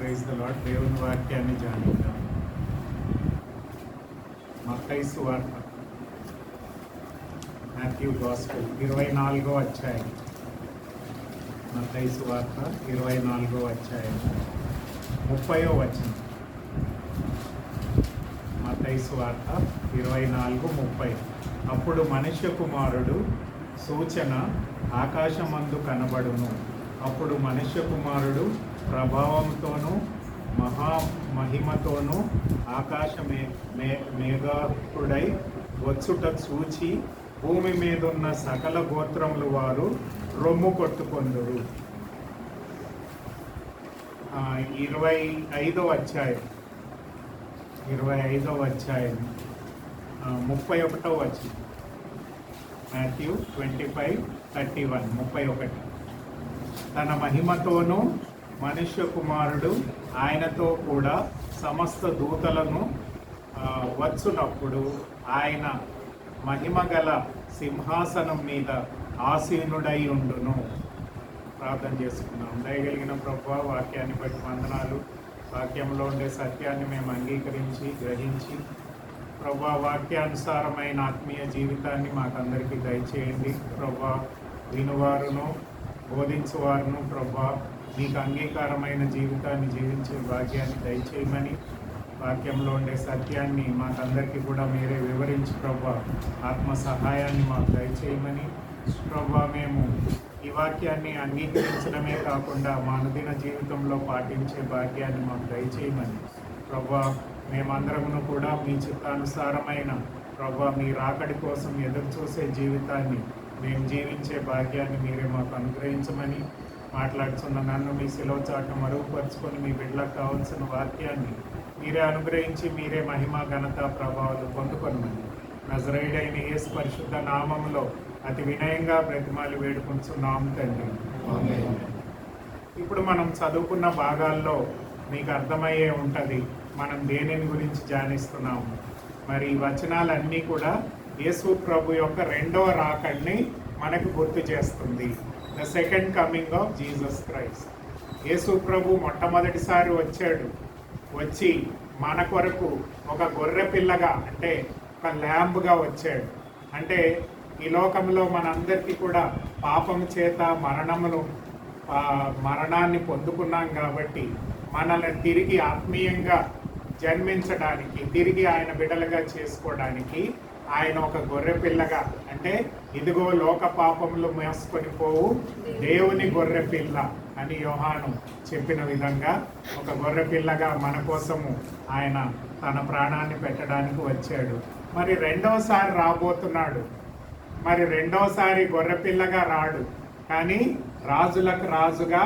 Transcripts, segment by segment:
Praise the lord. దేవుని వాక్యాన్ని ధ్యానిద్దాం. మత్తయి సువార్త, మాథ్యూ గాస్పెల్ 24వ అధ్యాయం. మత్తయి సువార్త 24వ అధ్యాయం 30వ వచనం. మత్తయి సువార్త 24:30. అప్పుడు మనుష్య కుమారుడు సూచన ఆకాశమందు కనబడును. అప్పుడు మనుష్య కుమారుడు ప్రభావంతోనూ మహిమతోనూ ఆకాశ మేఘాతుడై వచ్చుట చూచి భూమి మీదున్న సకల గోత్రములు వారు రొమ్ము కొట్టుకొందురు. 25వ అధ్యాయం 31వ వచనం. మాథ్యూ 25:31, 31. తన మహిమతోనూ మనుష్య కుమారుడు ఆయనతో కూడా సమస్త దూతలను వచ్చునప్పుడు ఆయన మహిమగల సింహాసనం మీద ఆసీనుడై ఉండును. ప్రార్థన చేసుకున్నాం. దయగలిగిన ప్రభువా, వాక్యాన్ని బట్టి వందనాలు. వాక్యంలో ఉండే సత్యాన్ని మేము అంగీకరించి గ్రహించి ప్రభువా, వాక్యానుసారమైన ఆత్మీయ జీవితాన్ని మాకందరికీ దయచేయండి. ప్రభువా, వినువారును బోధించువారును ప్రభువా మీకు అంగీకారమైన జీవితాన్ని జీవించే భాగ్యాన్ని దయచేయమని, వాక్యంలో ఉండే సత్యాన్ని మాకందరికీ కూడా మీరే వివరించి ప్రభువా ఆత్మ సహాయాన్ని మాకు దయచేయమని, ప్రభువా మేము ఈ వాక్యాన్ని అంగీకరించడమే కాకుండా మా అనుదిన జీవితంలో పాటించే భాగ్యాన్ని మాకు దయచేయమని, ప్రభువా మేమందరమును కూడా మీ చిత్తానుసారమైన ప్రభువా మీ రాకడి కోసం ఎదురు చూసే జీవితాన్ని మేము జీవించే భాగ్యాన్ని మీరే మాకు అనుగ్రహించమని, మాట్లాడుతున్న నన్ను మీ శిలువ చాటు మరుగుపరుచుకొని మీ బిడ్డలకు కావాల్సిన వాక్యాన్ని మీరే అనుగ్రహించి మీరే మహిమ ఘనత ప్రభావాలు పొందుకొనమని నజరేయుడైన యేసు పరిశుద్ధ నామములో అతి వినయంగా బ్రతిమాలి వేడుకుంటున్నాం తండ్రి. ఇప్పుడు మనం చదువుకున్న భాగాల్లో మీకు అర్థమయ్యే ఉంటుంది మనం దేనిని గురించి ధ్యానిస్తున్నాము. మరి ఈ వచనాలన్నీ కూడా యేసు ప్రభు యొక్క రెండవ రాకడిని మనకు గుర్తు చేస్తుంది. The second coming of Jesus Christ. యేసు ప్రభు మొట్టమొదటిసారి వచ్చి మన కొరకు ఒక గొర్రె పిల్లగా, అంటే ఒక ల్యాంబ్గా వచ్చాడు. అంటే ఈ లోకంలో మనందరికీ కూడా పాపం చేత మరణాన్ని పొందుకున్నాం కాబట్టి మనల్ని తిరిగి ఆత్మీయంగా జన్మించడానికి, తిరిగి ఆయన బిడ్డలుగా చేసుకోవడానికి ఆయన ఒక గొర్రె పిల్లగా, అంటే ఇదిగో లోక పాపములు మోసుకొని పోవు దేవుని గొర్రె పిల్ల అని యోహాను చెప్పిన విధంగా ఒక గొర్రె పిల్లగా మన కోసము ఆయన తన ప్రాణాన్ని పెట్టడానికి వచ్చాడు. మరి రెండవసారి రాబోతున్నాడు. మరి రెండవసారి గొర్రె పిల్లగా రాడు, కానీ రాజులకు రాజుగా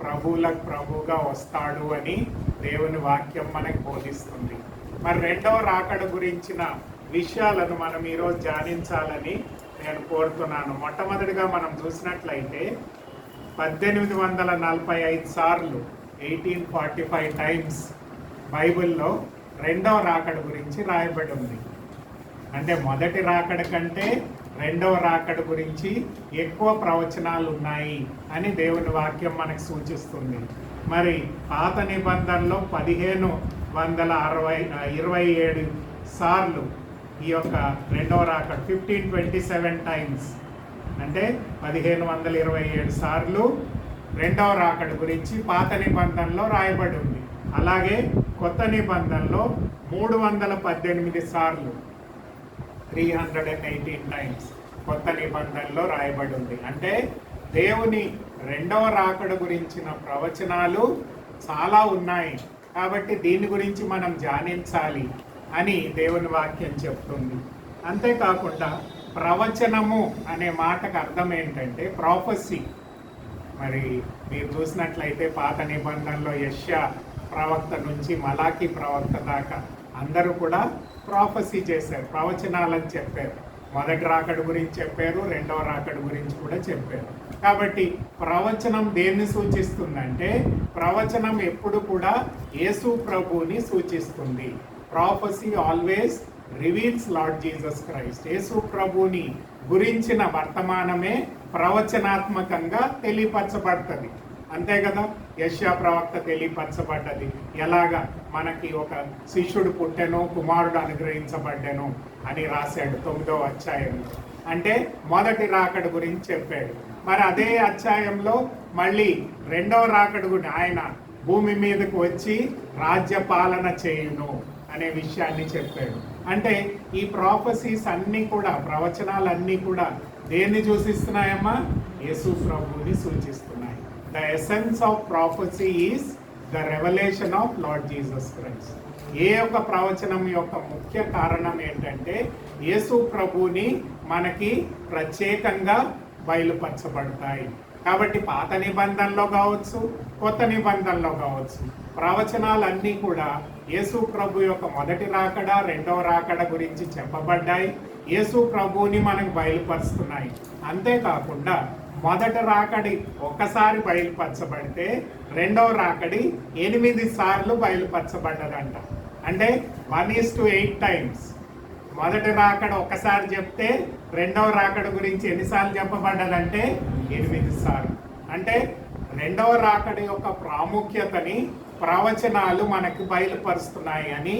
ప్రభువులకు ప్రభువుగా వస్తాడు అని దేవుని వాక్యం మనకు బోధిస్తుంది. మరి రెండవ రాకడ గురించిన విషయాలను మనం ఈరోజు ధ్యానించాలని నేను కోరుతున్నాను. మొట్టమొదటిగా మనం చూసినట్లయితే 1845 సార్లు 1845 టైమ్స్ బైబిల్లో రెండవ రాకడ గురించి రాయబడి ఉంది. అంటే మొదటి రాకడ కంటే రెండవ రాకడ గురించి ఎక్కువ ప్రవచనాలు ఉన్నాయి అని దేవుని వాక్యం మనకు సూచిస్తుంది. మరి పాత నిబంధనలో 1527 సార్లు ఈ యొక్క రెండవ రాకడ 1527 టైమ్స్, అంటే 1527 సార్లు రెండవ రాకడ గురించి పాత నిబంధనలో రాయబడి ఉంది. అలాగే కొత్త నిబంధనలో 318 సార్లు 318 టైమ్స్ కొత్త నిబంధనలో రాయబడి ఉంది. అంటే దేవుని రెండవ రాకడ గురించిన ప్రవచనాలు చాలా ఉన్నాయి. కాబట్టి దీని గురించి మనం ధ్యానించాలి అని దేవుని వాక్యం చెప్తుంది. అంతేకాకుండా ప్రవచనము అనే మాటకు అర్థం ఏంటంటే ప్రాఫెసీ. మరి మీరు చూసినట్లయితే పాత నిబంధనలో యెషయా ప్రవక్త నుంచి మలాకి ప్రవక్త దాకా అందరూ కూడా ప్రాఫెసీ చేశారు, ప్రవచనాలని చెప్పారు. మొదటి రాకడ గురించి చెప్పారు, రెండవ రాకడ గురించి కూడా చెప్పారు. కాబట్టి ప్రవచనం దేన్ని సూచిస్తుందంటే ప్రవచనం ఎప్పుడు కూడా యేసు ప్రభువుని సూచిస్తుంది. Prophecy always reveals Lord Jesus Christ. యేసు ప్రభువుని గురించిన వర్తమానమే ప్రవచనాత్మకంగా తెలియపరచబడుతుంది. అంతే కదా. యెషయా ప్రవక్త తెలియపరచబడ్డది ఎలాగా మనకి ఒక శిష్యుడు పుట్టెను, కుమారుడు అనుగ్రహించబడ్డాను అని రాశాడు 9వ అధ్యాయంలో. అంటే మొదటి రాకడ గురించి చెప్పాడు. మరి అదే అధ్యాయంలో మళ్ళీ 2వ రాకడ గురించి ఆయన భూమి మీదకు వచ్చి రాజ్య పాలన చేయును అనే విషయాన్ని చెప్పాడు. అంటే ఈ ప్రాఫెసీస్ అన్నీ కూడా, ప్రవచనాలన్నీ కూడా దేన్ని సూచిస్తున్నాయమ్మా? యేసు ప్రభువుని సూచిస్తున్నాయి. The essence of prophecy is the revolution of Lord Jesus Christ. ఏ యొక్క ప్రవచనం యొక్క ముఖ్య కారణం ఏంటంటే యేసు ప్రభువుని మనకి ప్రత్యేకంగా బయలుపరచబడతాయి. కాబట్టి పాత నిబంధనలో కావచ్చు, కొత్త నిబంధనలో కావచ్చు, ప్రవచనాలన్నీ కూడా యేసు ప్రభు యొక్క మొదటి రాకడ, 2వ రాకడ గురించి చెప్పబడ్డాయి. యేసు ప్రభువుని మనకు బయలుపరుస్తున్నాయి. అంతేకాకుండా మొదటి రాకడి ఒక్కసారి బయలుపరచబడితే 2వ రాకడి 8 సార్లు బయలుపరచబడ్డదంట. అంటే 1:8 టైమ్స్. మొదటి రాకడ ఒక్కసారి చెప్తే 2వ రాకడ గురించి ఎన్నిసార్లు చెప్పబడ్డదంటే 8 సార్లు. అంటే 2వ రాకడ యొక్క ప్రాముఖ్యతని ప్రవచనాలు మనకి బయలుపరుస్తున్నాయి అని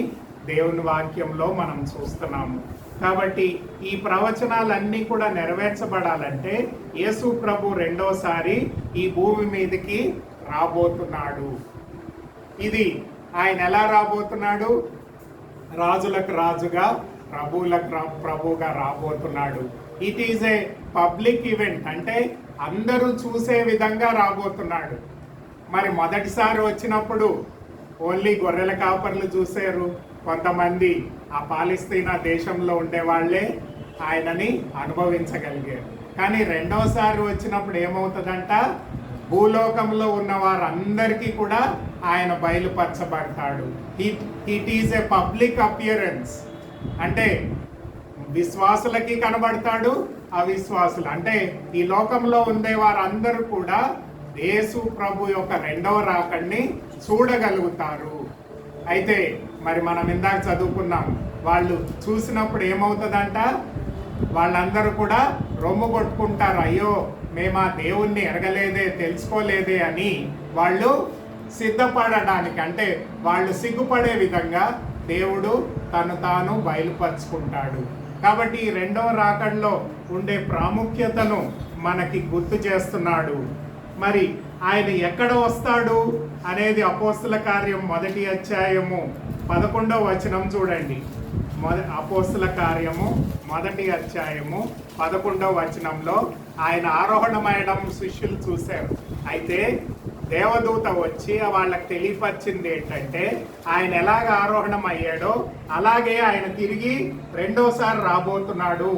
దేవుని వాక్యంలో మనం చూస్తున్నాము. కాబట్టి ఈ ప్రవచనాలన్నీ కూడా నెరవేర్చబడాలంటే యేసు ప్రభు 2వసారి ఈ భూమి మీదకి రాబోతున్నాడు. ఇది ఆయన ఎలా రాబోతున్నాడు? రాజులకు రాజుగా, ప్రభువులకు ప్రభువుగా రాబోతున్నాడు. It is a public event. అంటే అందరూ చూసే విధంగా రాబోతున్నాడు. మరి మొదటిసారి వచ్చినప్పుడు ఓన్లీ గొర్రెల కాపర్లు చూశారు. కొంతమంది ఆ పాలస్తీనా దేశంలో ఉండేవాళ్లే ఆయనని అనుభవించగలిగారు. కానీ 2వసారి వచ్చినప్పుడు ఏమవుతుందంట? భూలోకంలో ఉన్న వారందరికీ కూడా ఆయన బయలుపరచబడతాడు. It is a public appearance. అంటే విశ్వాసులకి కనబడతాడు, అవిశ్వాసులు అంటే ఈ లోకంలో ఉండే వారందరూ కూడా యేసు ప్రభు యొక్క 2వ రాకడిని చూడగలుగుతారు. అయితే మరి మనం ఇందాక చదువుకున్నాం, వాళ్ళు చూసినప్పుడు ఏమవుతుందంట? వాళ్ళందరూ కూడా రొమ్ము కొట్టుకుంటారు, అయ్యో మేము ఆ దేవుణ్ణి ఎరగలేదే, తెలుసుకోలేదే అని వాళ్ళు సిద్ధపడడానికి, అంటే వాళ్ళు సిగ్గుపడే విధంగా దేవుడు తను తాను బయలుపరుచుకుంటాడు. కాబట్టి ఈ 2వ రాకడలో ఉండే ప్రాముఖ్యతను మనకి గుర్తు చేస్తున్నాడు. మరి ఆయన ఎక్కడ వస్తాడు అనేది అపోస్తల కార్యం 1వ అధ్యాయము 11వ వచనం చూడండి. అపోస్తల కార్యము 1వ అధ్యాయము 11వ వచనంలో ఆయన ఆరోహణమయ్యడం శిష్యులు చూశారు. అయితే దేవదూత వచ్చి వాళ్ళకి తెలియపరిచింది ఏంటంటే ఆయన ఎలాగ ఆరోహణం అయ్యాడో అలాగే ఆయన తిరిగి 2వసారి రాబోతున్నాడు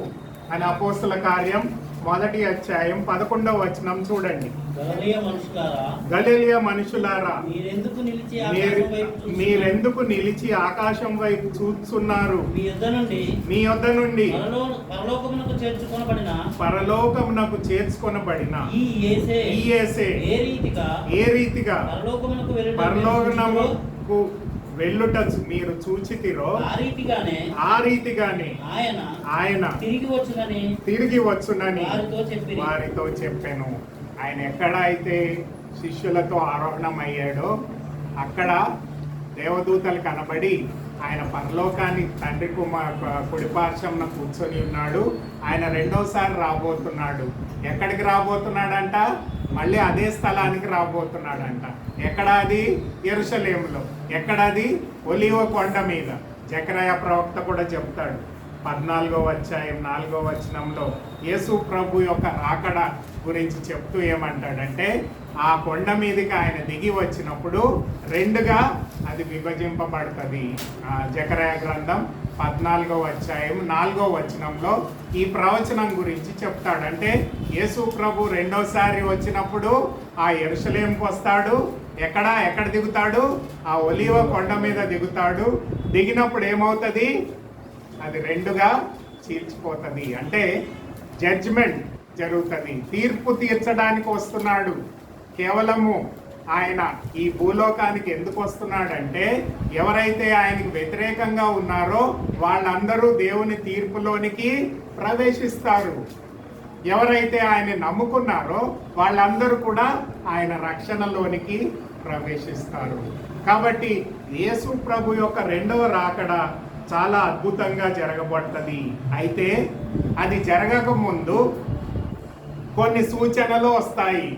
అని అపోస్తల కార్యం 1వ అధ్యాయం 11వ వచనం చూడండి. గలిలయ మనుషులారా, మీరెందుకు నిలిచి ఆకాశం వైపు చూస్తున్నారు? మీ యొద్ద నుండి పరలోకమునకు చేర్చుకొనబడిన ఈ యేసే ఏ రీతిగా పరలోకమునకు వెళ్ళుట మీరు చూచితిరో ఆ రీతిగానే ఆయన తిరిగి వచ్చునని వారితో చెప్పాను. ఆయన ఎక్కడ అయితే శిష్యులతో ఆరోహణం అయ్యాడో అక్కడ దేవదూతలు కనబడి ఆయన పరలోకాన్ని తండ్రి కుడిపార్శ్వంన కూర్చొని ఉన్నాడు. ఆయన 2వసారి రాబోతున్నాడు. ఎక్కడికి రాబోతున్నాడంట? మళ్ళీ అదే స్థలానికి రాబోతున్నాడంట. ఎక్కడ అది? యెరూషలేములో. ఎక్కడ అది? ఒలీవ కొండ మీద. జకరియా ప్రవక్త కూడా చెప్తాడు 14వ అధ్యాయం 4వ వచనంలో యేసు ప్రభు యొక్క రాకడ గురించి చెప్తూ ఏమంటాడంటే ఆ కొండ మీదకి ఆయన దిగి వచ్చినప్పుడు 2గా అది విభజింపబడుతుంది. జకరియా గ్రంథం 14వ అధ్యాయం 4వ వచనంలో ఈ ప్రవచనం గురించి చెప్తాడు. అంటే యేసు ప్రభు 2వసారి వచ్చినప్పుడు ఆ యెరూషలేముకు వస్తాడు. ఎక్కడ దిగుతాడు? ఆ ఒలీవ కొండ మీద దిగుతాడు. దిగినప్పుడు ఏమవుతుంది? అది 2గా చీల్చిపోతుంది. అంటే జడ్జిమెంట్ జరుగుతుంది. తీర్పు తీర్చడానికి వస్తున్నాడు. కేవలము ఆయన ఈ భూలోకానికి ఎందుకు వస్తున్నాడంటే ఎవరైతే ఆయనకు వ్యతిరేకంగా ఉన్నారో వాళ్ళందరూ దేవుని తీర్పులోనికి ప్రవేశిస్తారు. ఎవరైతే ఆయన నమ్ముకున్నారో వాళ్ళందరూ కూడా ఆయన రక్షణలోనికి ప్రవేశిస్తారు. కాబట్టి యేసు ప్రభు యొక్క రెండవ రాకడ చాలా అద్భుతంగా జరగబడుతుంది. అయితే అది జరగక ముందు కొన్ని సూచనలు వస్తాయి.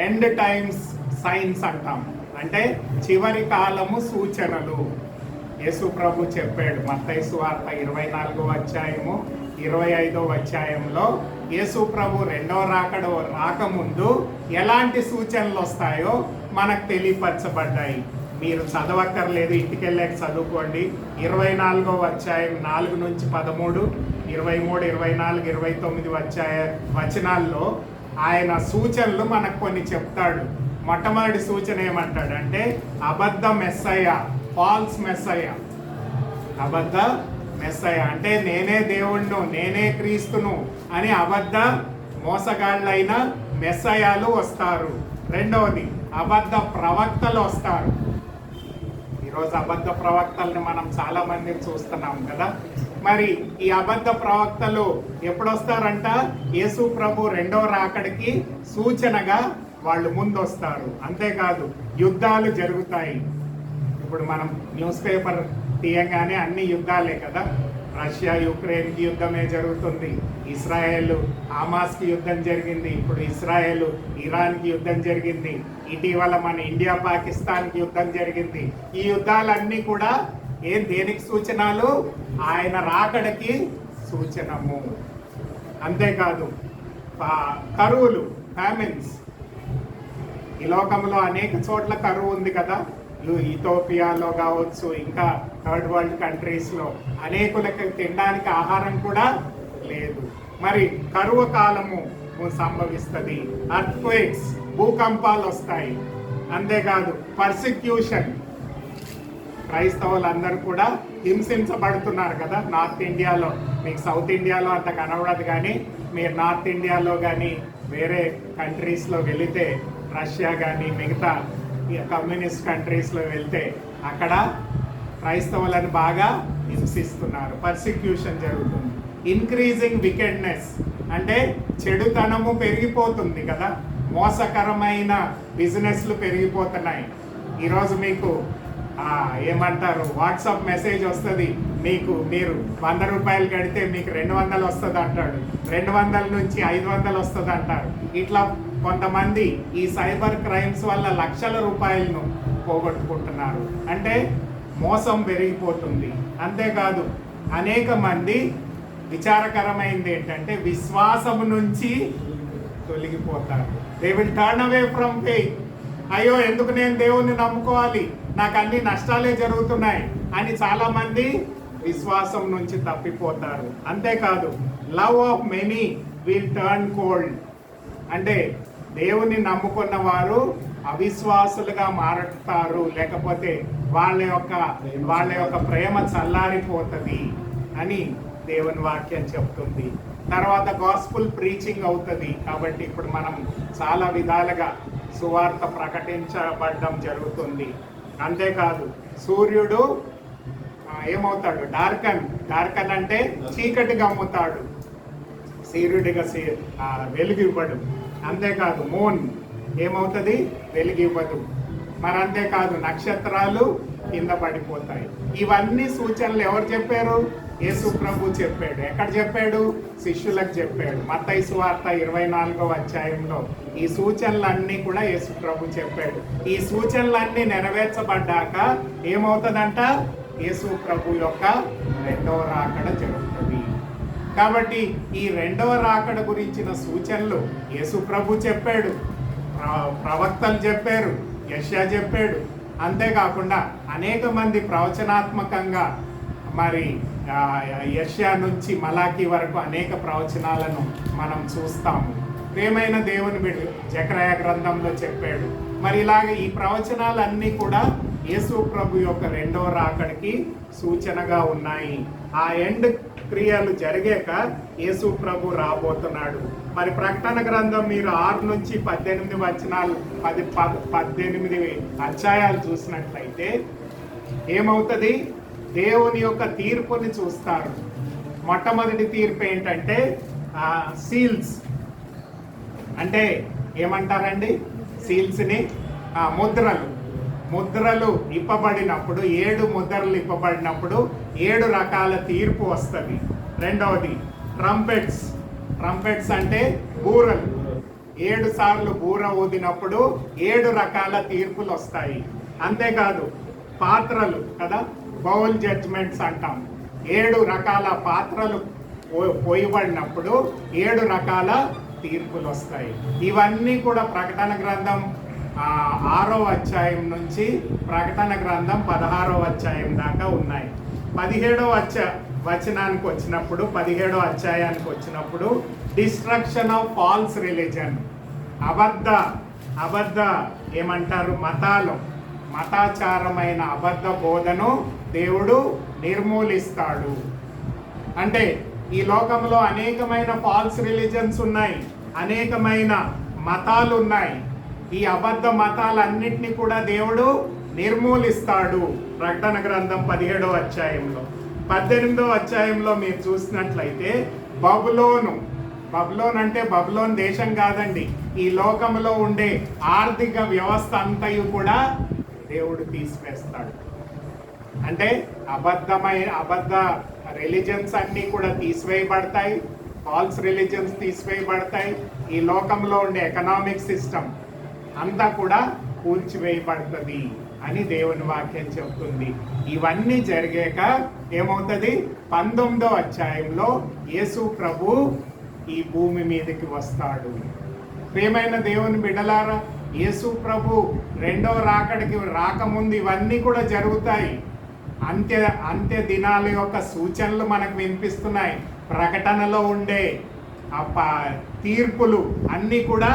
ఎండ్ టైమ్స్ సైన్స్ అంటాం, అంటే చివరి కాలము సూచనలు. యేసు ప్రభు చెప్పాడు మత్తయి సువార్త 24వ అధ్యాయము 25వ అధ్యాయంలో యేసు ప్రభు రెండవ రాకడ రాకముందు ఎలాంటి సూచనలు వస్తాయో మనకు తెలియపరచబడ్డాయి. మీరు చదవక్కర్లేదు, ఇంటికెళ్ళాక చదువుకోండి. 24వ అధ్యాయం 4 నుంచి 13, 23, 24, 29 వచనాల్లో ఆయన సూచనలు మనకు కొన్ని చెప్తాడు. మొట్టమొదటి సూచన ఏమంటాడంటే అబద్ధ మెస్సయ్య, ఫాల్స్ మెస్సయ్య. అబద్ధ మెస్సయ్య అంటే నేనే దేవుణ్ణు, నేనే క్రీస్తును అని అబద్ధ మోసగాళ్ళైన మెస్సయ్యాలు వస్తారు. రెండవది అబద్ధ ప్రవక్తలు వస్తారు. ఈరోజు అబద్ధ ప్రవక్తల్ని మనం చాలా మందిని చూస్తున్నాం కదా. మరి ఈ అబద్ధ ప్రవక్తలు ఎప్పుడు వస్తారంట? యేసు ప్రభు రెండవ రాకడికి సూచనగా వాళ్ళు ముందు వస్తారు. అంతేకాదు యుద్ధాలు జరుగుతాయి. ఇప్పుడు మనం న్యూస్ పేపర్ తీయగానే అన్ని యుద్ధాలే కదా. రష్యా యుక్రెయిన్కి యుద్ధమే జరుగుతుంది, ఇస్రాయేల్ హమాస్కి యుద్ధం జరిగింది, ఇప్పుడు ఇస్రాయేల్ ఇరాన్కి యుద్ధం జరిగింది, ఇటీవల మన ఇండియా పాకిస్తాన్కి యుద్ధం జరిగింది. ఈ యుద్ధాలన్నీ కూడా దేనికి సూచనలు? ఆయన రాకడికి సూచనము. అంతేకాదు కరువులు, ఫ్యామిన్స్. ఈ లోకంలో అనేక చోట్ల కరువు ఉంది కదా. ఇథోపియాలో కావచ్చు, ఇంకా థర్డ్ వరల్డ్ కంట్రీస్లో అనేకులకు తినడానికి ఆహారం కూడా లేదు. మరి కరువు కాలము సంభవిస్తుంది. అర్త్క్వేక్స్, భూకంపాలు వస్తాయి. అంతేకాదు పర్సిక్యూషన్, క్రైస్తవులందరూ కూడా హింసించబడుతున్నారు కదా. నార్త్ ఇండియాలో, మీకు సౌత్ ఇండియాలో అంత కనబడదు, కానీ మీరు నార్త్ ఇండియాలో కానీ వేరే కంట్రీస్లో వెళితే, రష్యా కానీ మిగతా కమ్యూనిస్ట్ కంట్రీస్లో వెళ్తే అక్కడ క్రైస్తవులను బాగా హింసిస్తున్నారు. పర్సిక్యూషన్ జరుగుతుంది. ఇంక్రీజింగ్ వికెడ్నెస్ అంటే చెడుతనము పెరిగిపోతుంది కదా. మోసకరమైన బిజినెస్లు పెరిగిపోతున్నాయి. ఈరోజు మీకు ఏమంటారు, వాట్సాప్ మెసేజ్ వస్తుంది, మీరు 100 రూపాయలు కడితే మీకు 200 వస్తుంది అంటాడు, 200 నుంచి 500 వస్తుంది అంటారు. ఇట్లా కొంతమంది ఈ సైబర్ క్రైమ్స్ వల్ల లక్షల రూపాయలను పోగొట్టుకుంటున్నారు. అంటే మోసం పెరిగిపోతుంది. అంతేకాదు అనేక మంది, విచారకరమైనది ఏంటంటే విశ్వాసం నుంచి తొలగిపోతారు. They will turn away from faith. అయ్యో ఎందుకు నేను దేవుణ్ణి నమ్ముకోవాలి, నాకు అన్ని నష్టాలే జరుగుతున్నాయి అని చాలా మంది విశ్వాసం నుంచి తప్పిపోతారు. అంతేకాదు love of many will turn cold. అంటే దేవుని నమ్ముకున్న వారు అవిశ్వాసులుగా మారుతారు, లేకపోతే వాళ్ళ యొక్క ప్రేమ చల్లారిపోతుంది అని దేవుని వాక్యం చెప్తుంది. తర్వాత గాస్పుల్ ప్రీచింగ్ అవుతుంది. కాబట్టి ఇప్పుడు మనం చాలా విధాలుగా సువార్త ప్రకటించబడడం జరుగుతుంది. అంతేకాదు సూర్యుడు ఏమవుతాడు? డార్కన్ అంటే చీకటి గమ్ముతాడు, సూర్యుడిగా వెలుగు ఇవ్వడు. అంతేకాదు మూన్ ఏమవుతుంది? వెలుగు ఇవ్వదు. మరి అంతేకాదు నక్షత్రాలు కింద పడిపోతాయి. ఇవన్నీ సూచనలు ఎవరు చెప్పారు? యేసు ప్రభు చెప్పాడు. ఎక్కడ చెప్పాడు? శిష్యులకు చెప్పాడు. మత్తయి సువార్త 24వ అధ్యాయంలో ఈ సూచనలన్నీ కూడా యేసు ప్రభు చెప్పాడు. ఈ సూచనలన్నీ నెరవేర్చబడ్డాక ఏమవుతుందంట? యేసు ప్రభు యొక్క రెండవ రాకడ జరుగుతుంది. కాబట్టి ఈ రెండవ రాకడ గురించిన సూచనలు యేసు ప్రభు చెప్పాడు, ప్రవక్తలు చెప్పారు, యెషయా చెప్పాడు. అంతేకాకుండా అనేక మంది ప్రవచనాత్మకంగా మరి యెషయా నుంచి మలాకీ వరకు అనేక ప్రవచనాలను మనం చూస్తాము. ప్రియమైన దేవుని బిడ్డ జకర్యా గ్రంథంలో చెప్పాడు. మరి ఇలాగ ఈ ప్రవచనాలన్నీ కూడా యేసు ప్రభు యొక్క రెండవ రాకడికి సూచనగా ఉన్నాయి. ఆ ఎండ్ క్రియలు జరిగాక యేసు ప్రభు రాబోతున్నాడు. మరి ప్రకటన గ్రంథం మీరు 6 నుంచి 18 వచనాలు 18 అధ్యాయాలు చూసినట్లయితే ఏమవుతుంది? దేవుని యొక్క తీర్పుని చూస్తారు. మొట్టమొదటి తీర్పు ఏంటంటే సీల్స్ అంటే ఏమంటారండి, సీల్స్ని ముద్రలు ఇప్పబడినప్పుడు, 7 ముద్రలు ఇప్పబడినప్పుడు 7 రకాల తీర్పు వస్తుంది. రెండవది ట్రంపెట్స్ అంటే బూరలు, 7 సార్లు బూర ఊదినప్పుడు 7 రకాల తీర్పులు వస్తాయి. అంతేకాదు పాత్రలు కదా, బౌల్ జడ్జ్మెంట్స్ అంటాం. 7 రకాల పాత్రలు పోయబడినప్పుడు 7 రకాల తీర్పులు వస్తాయి. ఇవన్నీ కూడా ప్రకటన గ్రంథం 6వ అధ్యాయం నుంచి ప్రకటన గ్రంథం 16వ అధ్యాయం దాకా ఉన్నాయి. 17వ వచనానికి వచ్చినప్పుడు, 17వ అధ్యాయానికి వచ్చినప్పుడు డిస్ట్రక్షన్ ఆఫ్ ఫాల్స్ రిలీజన్, అబద్ధ ఏమంటారు, మతాచారమైన అబద్ధ బోధను దేవుడు నిర్మూలిస్తాడు. అంటే ఈ లోకంలో అనేకమైన ఫాల్స్ రిలీజన్స్ ఉన్నాయి, అనేకమైన మతాలు ఉన్నాయి. ఈ అబద్ధ మతాలన్నింటినీ కూడా దేవుడు నిర్మూలిస్తాడు. ప్రకటన గ్రంథం 17వ అధ్యాయంలో. 18వ అధ్యాయంలో మీరు చూసినట్లయితే బబులోన్ అంటే బబులోన్ దేశం కాదండి, ఈ లోకంలో ఉండే ఆర్థిక వ్యవస్థ అంతయు కూడా దేవుడు తీసివేస్తాడు. అంటే అబద్ధ రిలీజన్స్ అన్నీ కూడా తీసివేయబడతాయి, ఫాల్స్ రిలీజన్స్ తీసివేయబడతాయి. ఈ లోకంలో ఉండే ఎకనామిక్ సిస్టమ్ అంతా కూడా కూల్చివేయబడుతుంది అని దేవుని వాక్యం చెప్తుంది. ఇవన్నీ జరిగాక ఏమవుతుంది, 19వ అధ్యాయంలో యేసు ప్రభు ఈ భూమి మీదకి వస్తాడు. ప్రియమైన దేవుని బిడ్డలారా, యేసు ప్రభు రెండవ రాకడికి రాకముందు ఇవన్నీ కూడా జరుగుతాయి. అంత్య దినాల యొక్క సూచనలు మనకు వినిపిస్తున్నాయి. ప్రకటనలో ఉండే తీర్పులు అన్నీ కూడా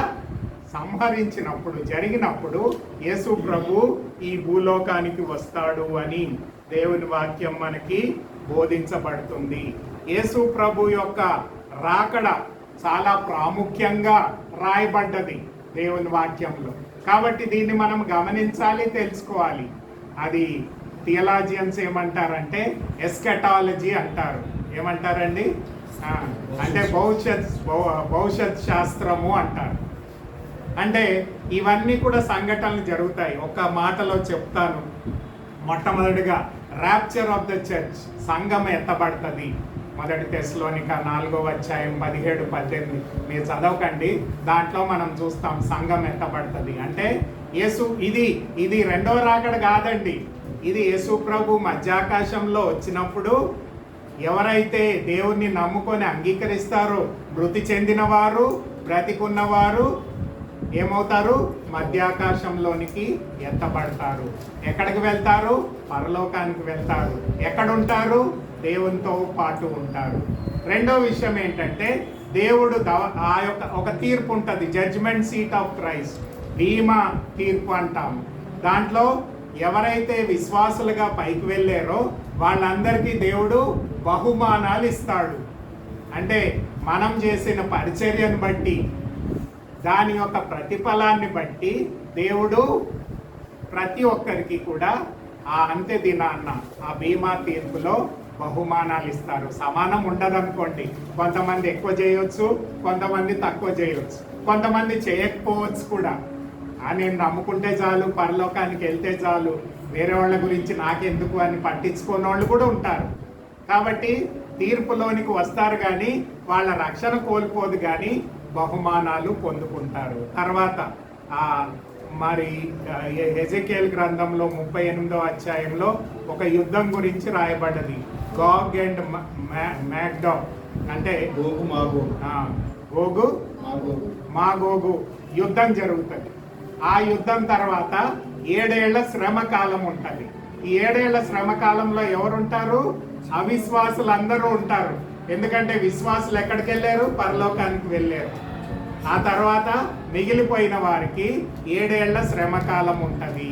జరిగినప్పుడు యేసు ప్రభు ఈ భూలోకానికి వస్తాడు అని దేవుని వాక్యం మనకి బోధించబడుతుంది. యేసు ప్రభు యొక్క రాకడ చాలా ప్రాముఖ్యంగా రాయబడ్డది దేవుని వాక్యంలో. కాబట్టి దీన్ని మనం గమనించాలి, తెలుసుకోవాలి. అది థియలాజియన్స్ ఏమంటారంటే ఎస్కెటాలజీ అంటారు. ఏమంటారండి అంటే భవిష్యత్ శాస్త్రము అంటారు. అంటే ఇవన్నీ కూడా సంఘటనలు జరుగుతాయి. ఒక మాటలో చెప్తాను. మొట్టమొదటిగా ర్యాప్చర్ ఆఫ్ ద చర్చ్, సంఘం ఎత్తబడుతుంది. 1 తెస్సలోనిక 4వ అధ్యాయం 17-18 మీరు చదవకండి. దాంట్లో మనం చూస్తాం సంఘం ఎత్తబడుతుంది. అంటే ఇది రెండవ రాకడ కాదండి, ఇది యేసు ప్రభు మధ్యాకాశంలో వచ్చినప్పుడు ఎవరైతే దేవుణ్ణి నమ్ముకొని అంగీకరిస్తారో మృతి చెందిన వారు, బ్రతికున్నవారు ఏమవుతారు, మధ్యాకాశంలోనికి ఎత్తబడతారు. ఎక్కడికి వెళ్తారు, పరలోకానికి వెళ్తారు. ఎక్కడుంటారు, దేవునితో పాటు ఉంటారు. రెండో విషయం ఏంటంటే దేవుడు ఆ యొక్క ఒక తీర్పు ఉంటుంది, జడ్జ్మెంట్ సీట్ ఆఫ్ క్రైస్ట్, భీమా తీర్పు అంటాం. దాంట్లో ఎవరైతే విశ్వాసులుగా పైకి వెళ్ళారో వాళ్ళందరికీ దేవుడు బహుమానాలు ఇస్తాడు. అంటే మనం చేసిన పరిచర్యను బట్టి, దాని యొక్క ప్రతిఫలాన్ని బట్టి దేవుడు ప్రతి ఒక్కరికి కూడా ఆ అంత్య దినాన్న ఆ బీమా తీర్పులో బహుమానాలు ఇస్తారు. సమానం ఉండదనుకోండి, కొంతమంది ఎక్కువ చేయొచ్చు, కొంతమంది తక్కువ చేయొచ్చు, కొంతమంది చేయకపోవచ్చు కూడా. నేను నమ్ముకుంటే చాలు, పరలోకానికి వెళ్తే చాలు, వేరే వాళ్ళ గురించి నాకెందుకు అని పట్టించుకునే వాళ్ళు కూడా ఉంటారు. కాబట్టి తీర్పులోనికి వస్తారు కానీ వాళ్ళ రక్షణ కోల్పోదు, కానీ బహుమానాలు పొందుకుంటారు. తర్వాత మరి హెజెకియల్ గ్రంథంలో 38వ అధ్యాయంలో ఒక యుద్ధం గురించి రాయబడ్డది. గాగ్ అండ్ మ్యాగ్డాగ్ అంటే గోగు మాగోగు యుద్ధం జరుగుతుంది. ఆ యుద్ధం తర్వాత 7 ఏళ్ల శ్రమ కాలం ఉంటుంది. ఈ 7 ఏళ్ల శ్రమ కాలంలో ఎవరుంటారు, అవిశ్వాసులు అందరూ ఉంటారు. ఎందుకంటే విశ్వాసులు ఎక్కడికి వెళ్ళారు, పరలోకానికి వెళ్ళారు. ఆ తర్వాత మిగిలిపోయిన వారికి 7 ఏళ్ల శ్రమకాలం ఉంటుంది.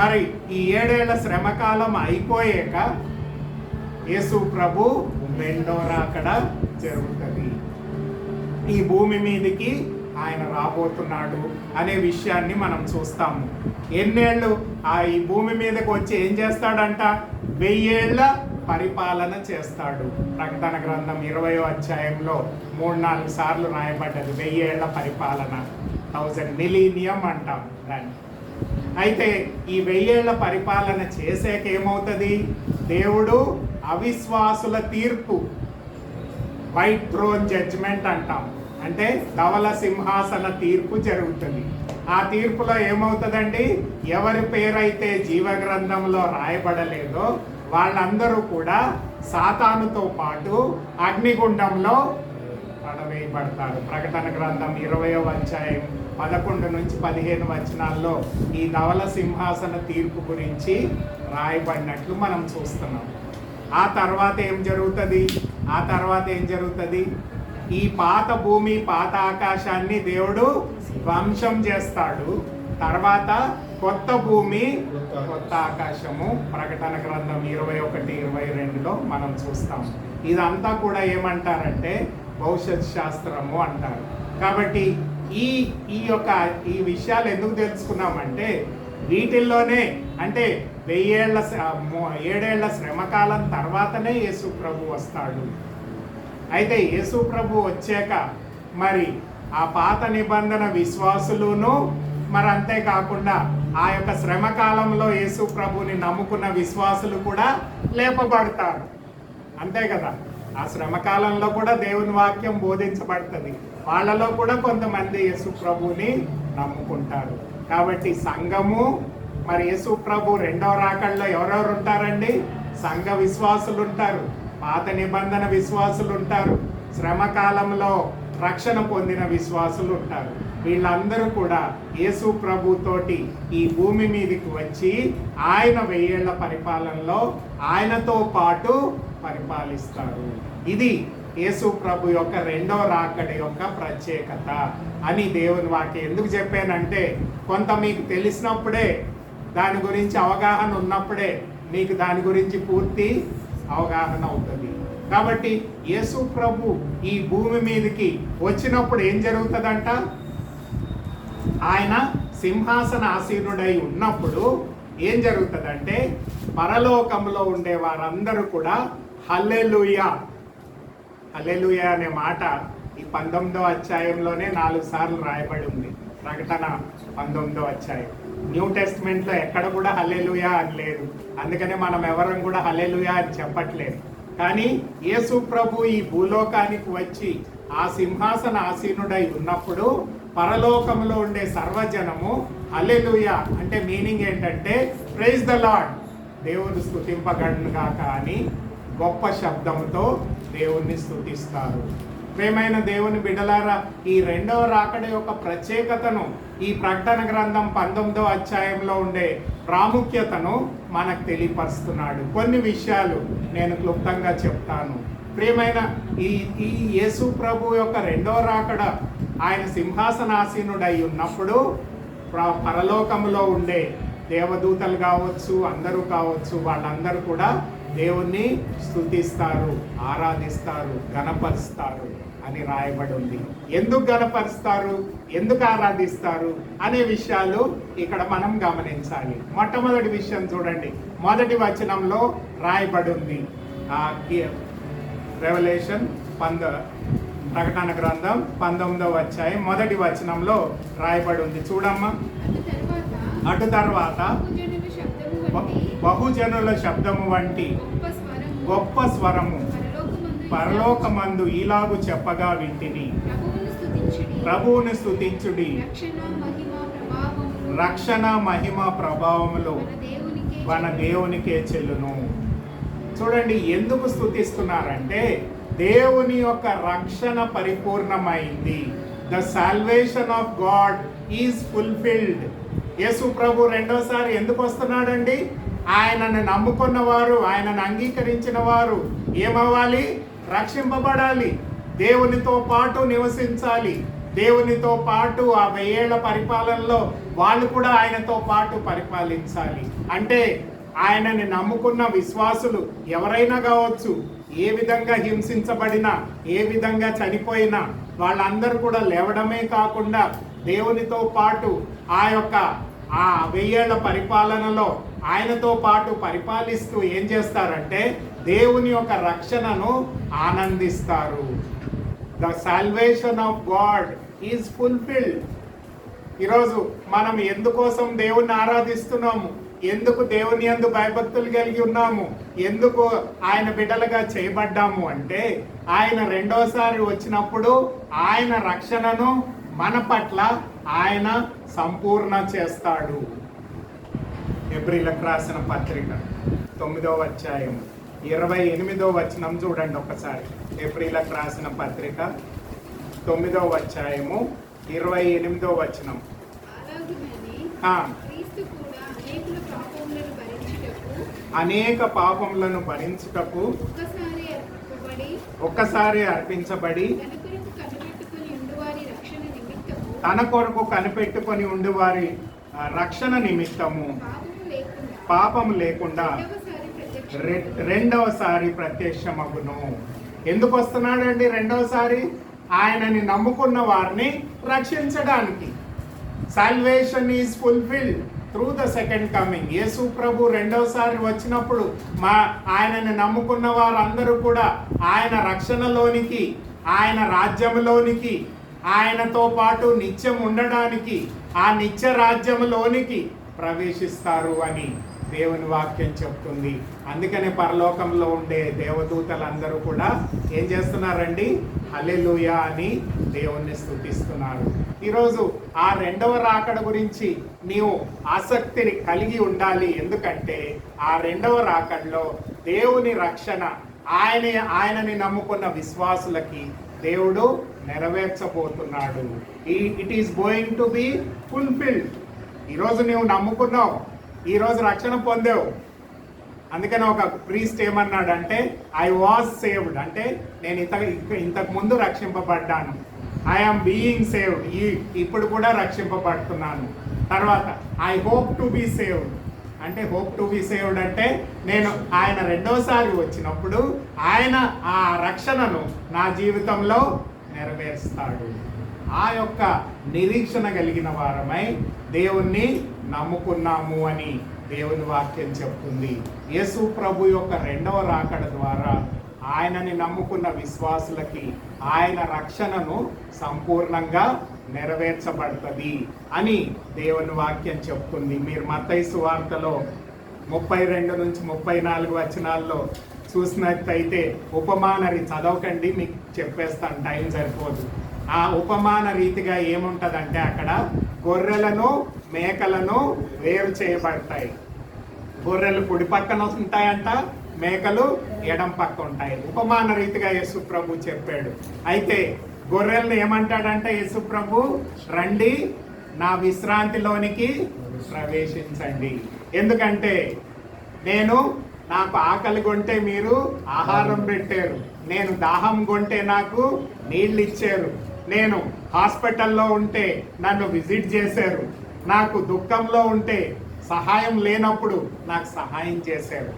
మరి ఈ 7 ఏళ్ల శ్రమకాలం అయిపోయాక యేసు ప్రభు రెండో రాకడ జరుగుతుంది. ఈ భూమి మీదకి ఆయన రాబోతున్నాడు అనే విషయాన్ని మనం చూస్తాము. ఎన్నేళ్ళు ఈ భూమి మీదకి వచ్చి ఏం చేస్తాడంట, 1000 ఏళ్ల పరిపాలన చేస్తాడు. ప్రకటన గ్రంథం 20వ అధ్యాయంలో 3-4 సార్లు రాయబడ్డది 1000 ఏళ్ల పరిపాలన, 1000 మిలీనియం అంటాం దాన్ని. అయితే ఈ 1000 ఏళ్ల పరిపాలన చేసాక ఏమవుతుంది? దేవుడు అవిశ్వాసుల తీర్పు, వైట్ థ్రోన్ జడ్జ్మెంట్ అంటాం, అంటే ధవల సింహాసన తీర్పు జరుగుతుంది. ఆ తీర్పులో ఏమవుతుందండి? ఎవరి పేరైతే జీవ గ్రంథంలో రాయబడలేదో వాళ్ళందరూ కూడా సాతానుతో పాటు అగ్నిగుండంలో పడవేయబడతారు. ప్రకటన గ్రంథం 20వ అధ్యాయం 11-15 వచనాల్లో ఈ ధవల సింహాసన తీర్పు గురించి రాయబడినట్లు మనం చూస్తున్నాం. ఆ తర్వాత ఏం జరుగుతుంది? ఈ పాత భూమి, పాత ఆకాశాన్ని దేవుడు ధ్వంసం చేస్తాడు. తర్వాత కొత్త భూమి, కొత్త ఆకాశము ప్రకటన గ్రంథం 21-22లో మనం చూస్తాం. ఇదంతా కూడా ఏమంటారంటే భవిష్యత్ శాస్త్రము అంటారు. కాబట్టి ఈ విషయాలు ఎందుకు తెలుసుకున్నామంటే వీటిల్లోనే, అంటే 7 ఏళ్ల శ్రమకాలం తర్వాతనే యేసు ప్రభు వస్తాడు. అయితే యేసు ప్రభు వచ్చాక మరి ఆ పాత నిబంధన విశ్వాసులును, మరి అంతేకాకుండా ఆ యొక్క శ్రమకాలంలో యేసు ప్రభుని నమ్ముకున్న విశ్వాసులు కూడా లేపబడతారు. అంతే కదా, ఆ శ్రమకాలంలో కూడా దేవుని వాక్యం బోధించబడుతుంది. వాళ్ళలో కూడా కొంతమంది యేసు ప్రభుని నమ్ముకుంటారు. కాబట్టి సంఘము, మరి యేసు ప్రభు 2వ రాకడలో ఎవరెవరు ఉంటారండి? సంఘ విశ్వాసులు ఉంటారు, పాత నిబంధన విశ్వాసులు ఉంటారు, శ్రమకాలంలో రక్షణ పొందిన విశ్వాసులు ఉంటారు. వీళ్ళందరూ కూడా యేసు ప్రభుతోటి ఈ భూమి మీదకి వచ్చి ఆయన 1000 ఏళ్ల పరిపాలనలో ఆయనతో పాటు పరిపాలిస్తారు. ఇది యేసు ప్రభు యొక్క 2వ రాకడ యొక్క ప్రత్యేకత అని దేవుని వాక్యం ఎందుకు చెప్పానంటే, కొంత మీకు తెలిసినప్పుడే, దాని గురించి అవగాహన ఉన్నప్పుడే మీకు దాని గురించి పూర్తి అవగాహన అవుతుంది. కాబట్టి యేసు ప్రభు ఈ భూమి మీదకి వచ్చినప్పుడు ఏం జరుగుతుందంట? ఆయన సింహాసన ఆసీనుడై ఉన్నప్పుడు ఏం జరుగుతుందంటే పరలోకంలో ఉండే వారందరూ కూడా హల్లెలూయా, హల్లెలూయా అనే మాట ఈ 19వ అధ్యాయంలోనే 4 సార్లు రాయబడి ఉంది. ప్రకటన 19వ అధ్యాయం. న్యూ టెస్ట్మెంట్లో ఎక్కడ కూడా హల్లెలూయా అని లేదు. అందుకనే మనం ఎవరం కూడా హల్లెలూయా అని చెప్పట్లేదు. కానీ యేసు ప్రభు ఈ భూలోకానికి వచ్చి ఆ సింహాసన ఆసీనుడై ఉన్నప్పుడు పరలోకంలో ఉండే సర్వజనము హల్లెలూయా అంటే మీనింగ్ ఏంటంటే ప్రైజ్ ద లార్డ్, దేవుని స్తుతింపగలను గాక అని గొప్ప శబ్దంతో దేవుణ్ణి స్తుతిస్తారు. ప్రేమైన దేవుని బిడ్డలారా, ఈ 2వ రాకడ యొక్క ప్రత్యేకతను ఈ ప్రకటన గ్రంథం 19వ అధ్యాయంలో ఉండే ప్రాముఖ్యతను మనకు తెలియపరుస్తున్నాడు. కొన్ని విషయాలు నేను క్లుప్తంగా చెప్తాను. ప్రియమైన ఈ యేసు ప్రభు యొక్క 2వ రాకడ ఆయన సింహాసనాసీనుడై ఉన్నప్పుడు పరలోకంలో ఉండే దేవదూతలు కావచ్చు, అందరూ కావచ్చు, వాళ్ళందరూ కూడా దేవుణ్ణి స్తుతిస్తారు, ఆరాధిస్తారు, గణపరుస్తారు అని రాయబడి ఉంది. ఎందుకు గణపరుస్తారు, ఎందుకు ఆరాధిస్తారు అనే విషయాలు ఇక్కడ మనం గమనించాలి. మొట్టమొదటి విషయం చూడండి, మొదటి వచనంలో రాయబడి ఉంది. రెవల్యూషన్ ప్రకటన గ్రంథం 19వ అధ్యాయం మొదటి వచనంలో రాయబడి ఉంది. చూడమ్మా, అటు తర్వాత బహుజనుల శబ్దము వంటి గొప్ప స్వరము పరలోకమందు ఈలాగు చెప్పగా వింటిని, ప్రభువుని స్తుతించుడి, రక్షణ మహిమ ప్రభావములు మన దేవునికే చెల్లును. చూడండి, ఎందుకు స్తుతిస్తున్నారంటే దేవుని యొక్క రక్షణ పరిపూర్ణమైంది. The salvation of God is fulfilled. యేసు ప్రభు 2వసారి ఎందుకు వస్తున్నాడండి? ఆయనను నమ్ముకున్న వారు, ఆయనను అంగీకరించిన వారు ఏమవ్వాలి? రక్షింపబడాలి, దేవునితో పాటు నివసించాలి, దేవునితో పాటు ఆ 1000 ఏళ్ల పరిపాలనలో వాళ్ళు కూడా ఆయనతో పాటు పరిపాలించాలి. అంటే ఆయనని నమ్ముకున్న విశ్వాసులు ఎవరైనా కావచ్చు, ఏ విధంగా హింసించబడినా, ఏ విధంగా చనిపోయినా వాళ్ళందరూ కూడా లేవడమే కాకుండా దేవునితో పాటు ఆ 1000 ఏళ్ల పరిపాలనలో ఆయనతో పాటు పరిపాలిస్తూ ఏం చేస్తారంటే దేవుని యొక్క రక్షణను ఆనందిస్తారు. The salvation of God is fulfilled. ఈరోజు మనం ఎందుకోసం దేవుణ్ణి ఆరాధిస్తున్నాము, ఎందుకు దేవుని యందు భయభక్తులు కలిగి ఉన్నాము, ఎందుకు ఆయన బిడ్డలుగా చేయబడ్డాము అంటే ఆయన రెండోసారి వచ్చినప్పుడు ఆయన రక్షణను మన పట్ల ఆయన సంపూర్ణ చేస్తాడు. హెబ్రీలకు రాసిన పత్రిక 9వ అధ్యాయం 28వ వచనం చూడండి ఒకసారి. హెబ్రీలకు రాసిన పత్రిక 9వ అధ్యాయము 28వ వచనం. అనేక పాపములను భరించుటకు ఒక్కసారి అర్పించబడి తన కొరకు కనిపెట్టుకొని ఉండు వారి రక్షణ నిమిత్తము పాపము లేకుండా రెండవసారి ప్రత్యక్షమగును. ఎందుకు వస్తున్నాడండి రెండవసారి? ఆయనని నమ్ముకున్న వారిని రక్షించడానికి. Salvation is fulfilled through the second coming. యేసు ప్రభు రెండవసారి వచ్చినప్పుడు ఆయనని నమ్ముకున్న వారందరూ కూడా ఆయన రక్షణలోనికి, ఆయన రాజ్యంలోనికి, ఆయనతో పాటు నిత్యం ఉండడానికి, ఆ నిత్య రాజ్యంలోనికి ప్రవేశిస్తారు అని దేవుని వాక్యం చెప్తుంది. అందుకనే పరలోకంలో ఉండే దేవదూతలందరూ కూడా ఏం చేస్తున్నారండి? హల్లెలూయా అని దేవుణ్ణి స్తుతిస్తున్నారు. ఈరోజు ఆ రెండవ రాకడ గురించి నీవు ఆసక్తిని కలిగి ఉండాలి. ఎందుకంటే ఆ రెండవ రాకడలో దేవుని రక్షణ ఆయనని నమ్ముకున్న విశ్వాసులకి దేవుడు నెరవేర్చబోతున్నాడు. It is going to be fulfilled. ఈరోజు నీవు నమ్ముకున్నావు, ఈరోజు రక్షణ పొందావు. అందుకని ఒక ప్రీస్ట్ ఏమన్నాడంటే ఐ వాజ్ సేవ్డ్, అంటే నేను ఇంతకు ముందు రక్షింపబడ్డాను. ఐఆమ్ బీయింగ్ సేవ్డ్, ఇప్పుడు కూడా రక్షింపబడుతున్నాను. తర్వాత I hope to be saved, అంటే హోప్ టు బీ సేవ్డ్ అంటే నేను ఆయన రెండోసారి వచ్చినప్పుడు ఆయన ఆ రక్షణను నా జీవితంలో నెరవేరుస్తాడు. ఆ యొక్క నిరీక్షణ కలిగిన వారమై దేవుణ్ణి నమ్ముకున్నాము అని దేవుని వాక్యం చెప్తుంది. యేసు ప్రభు యొక్క రెండవ రాకడ ద్వారా ఆయనని నమ్ముకున్న విశ్వాసులకి ఆయన రక్షణను సంపూర్ణంగా నెరవేర్చబడుతుంది అని దేవుని వాక్యం చెప్తుంది. మీరు మత్తయి సువార్తలో 32 నుంచి 34 వచనాల్లో చూసినట్టయితే ఉపమాన చదవకండి, మీకు చెప్పేస్తాను, టైం సరిపోదు. ఆ ఉపమాన రీతిగా ఏముంటదంటే అక్కడ గొర్రెలను మేకలను వేరు చేయబడతాయి. గొర్రెలు కుడి పక్కన ఉంటాయంట, మేకలు ఎడం పక్క ఉంటాయి. ఉపమాన రీతిగా యేసు ప్రభు చెప్పాడు. అయితే గొర్రెలను ఏమంటాడంటే యేసు ప్రభు, రండి నా విశ్రాంతిలోనికి ప్రవేశించండి. ఎందుకంటే నాకు ఆకలి కొంటే మీరు ఆహారం పెట్టారు, నేను దాహం కొంటే నాకు నీళ్ళు ఇచ్చారు, నేను హాస్పిటల్లో ఉంటే నన్ను విజిట్ చేశారు, నాకు దుఃఖంలో ఉంటే సహాయం లేనప్పుడు నాకు సహాయం చేశారు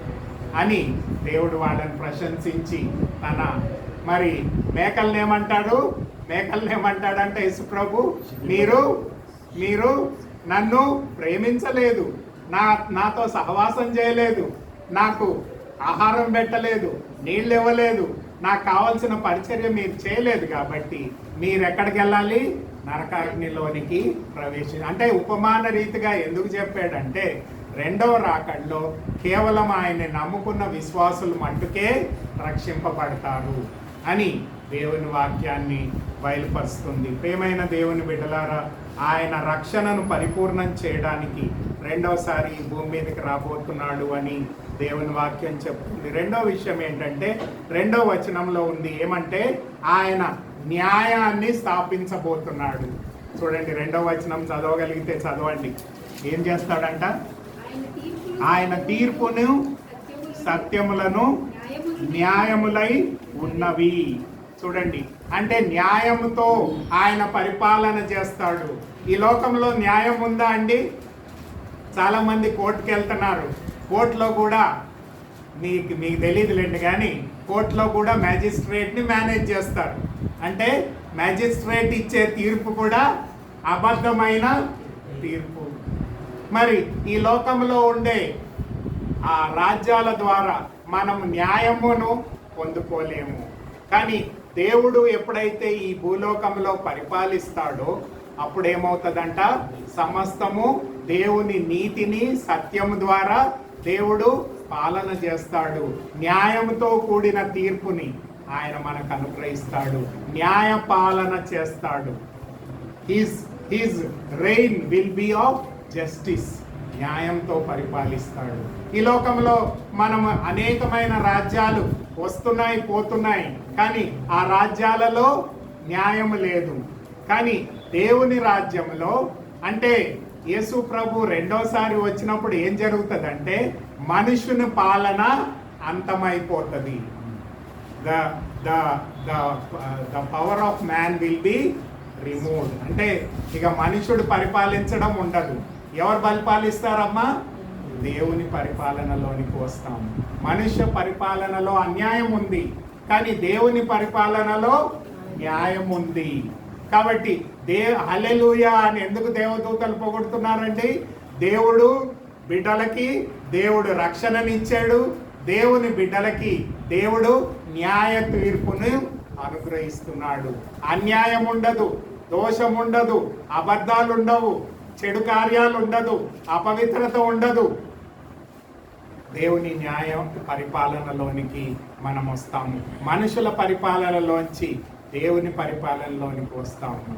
అని దేవుడు వాళ్ళని ప్రశంసించి మరి మేకల్ని ఏమంటాడంటే యేసు ప్రభు, మీరు నన్ను ప్రేమించలేదు, నాతో సహవాసం చేయలేదు, నాకు ఆహారం పెట్టలేదు, నీళ్ళు ఇవ్వలేదు, నాకు కావాల్సిన పరిచర్య మీరు చేయలేదు, కాబట్టి మీరు ఎక్కడికి వెళ్ళాలి? నరకాగ్నిలోనికి అంటే ఉపమాన రీతిగా ఎందుకు చెప్పాడంటే రెండవ రాకడలో కేవలం ఆయన్ని నమ్ముకున్న విశ్వాసులు మట్టుకే రక్షింపబడతారు అని దేవుని వాక్యాన్ని బయలుపరుస్తుంది. ప్రియమైన దేవుని బిడ్డలారా, ఆయన రక్షణను పరిపూర్ణం చేయడానికి రెండవసారి ఈ భూమి మీదకి రాబోతున్నాడు అని దేవుని వాక్యం చెప్తుంది. రెండవ విషయం ఏంటంటే 2వ వచనంలో ఉంది, ఏమంటే ఆయన న్యాయాన్ని స్థాపించబోతున్నాడు. చూడండి 2వ వచనం చదవగలిగితే చదవండి. ఏం చేస్తాడంట? ఆయన తీర్పును సత్యములను న్యాయములై ఉన్నవి. చూడండి, అంటే న్యాయముతో ఆయన పరిపాలన చేస్తాడు. ఈ లోకంలో న్యాయం ఉందా అండి? చాలా మంది కోర్టుకు వెళ్తున్నారు. కోర్టులో కూడా మీకు తెలియదులేండి, కానీ కోర్టులో కూడా మ్యాజిస్ట్రేట్ని మేనేజ్ చేస్తారు. అంటే మ్యాజిస్ట్రేట్ ఇచ్చే తీర్పు కూడా అబద్ధమైన తీర్పు. మరి ఈ లోకంలో ఉండే ఆ రాజ్యాల ద్వారా మనం న్యాయమును పొందుకోలేము. కానీ దేవుడు ఎప్పుడైతే ఈ భూలోకంలో పరిపాలిస్తాడో అప్పుడు ఏమవుతుందంట, సమస్తము దేవుని నీతిని సత్యము ద్వారా దేవుడు పాలన చేస్తాడు. న్యాయంతో కూడిన తీర్పుని ఆయన మనకు అనుగ్రహిస్తాడు, న్యాయ పాలన చేస్తాడు. His reign will be of justice. న్యాయంతో పరిపాలిస్తాడు. ఈ లోకంలో మనం అనేకమైన రాజ్యాలు వస్తున్నాయి పోతున్నాయి, కానీ ఆ రాజ్యాలలో న్యాయం లేదు. కానీ దేవుని రాజ్యంలో, అంటే యేసు ప్రభు రెండోసారి వచ్చినప్పుడు ఏం జరుగుతుందంటే మనుషుని పాలన అంతమైపోతుంది. The power of man will be removed. అంటే ఇక మనుషుడు పరిపాలించడం ఉండదు. ఎవరు పరిపాలిస్తారమ్మా? దేవుని పరిపాలనలోనికి వస్తాము. మనుష్య పరిపాలనలో అన్యాయం ఉంది, కానీ దేవుని పరిపాలనలో న్యాయం ఉంది. కాబట్టి హల్లెలూయా అని ఎందుకు దేవదూతలు పొగుడుతున్నారండి? దేవుడు బిడ్డలకి దేవుడు రక్షణనిచ్చాడు. దేవుని బిడ్డలకి దేవుడు న్యాయ తీర్పును అనుగ్రహిస్తున్నాడు. అన్యాయం ఉండదు, దోషం ఉండదు, అబద్ధాలు ఉండవు, చెడు కార్యాలు ఉండదు, అపవిత్రత ఉండదు. దేవుని న్యాయ పరిపాలనలోనికి మనం వస్తాము. మనుషుల పరిపాలనలోంచి దేవుని పరిపాలనలోనికి వస్తాము.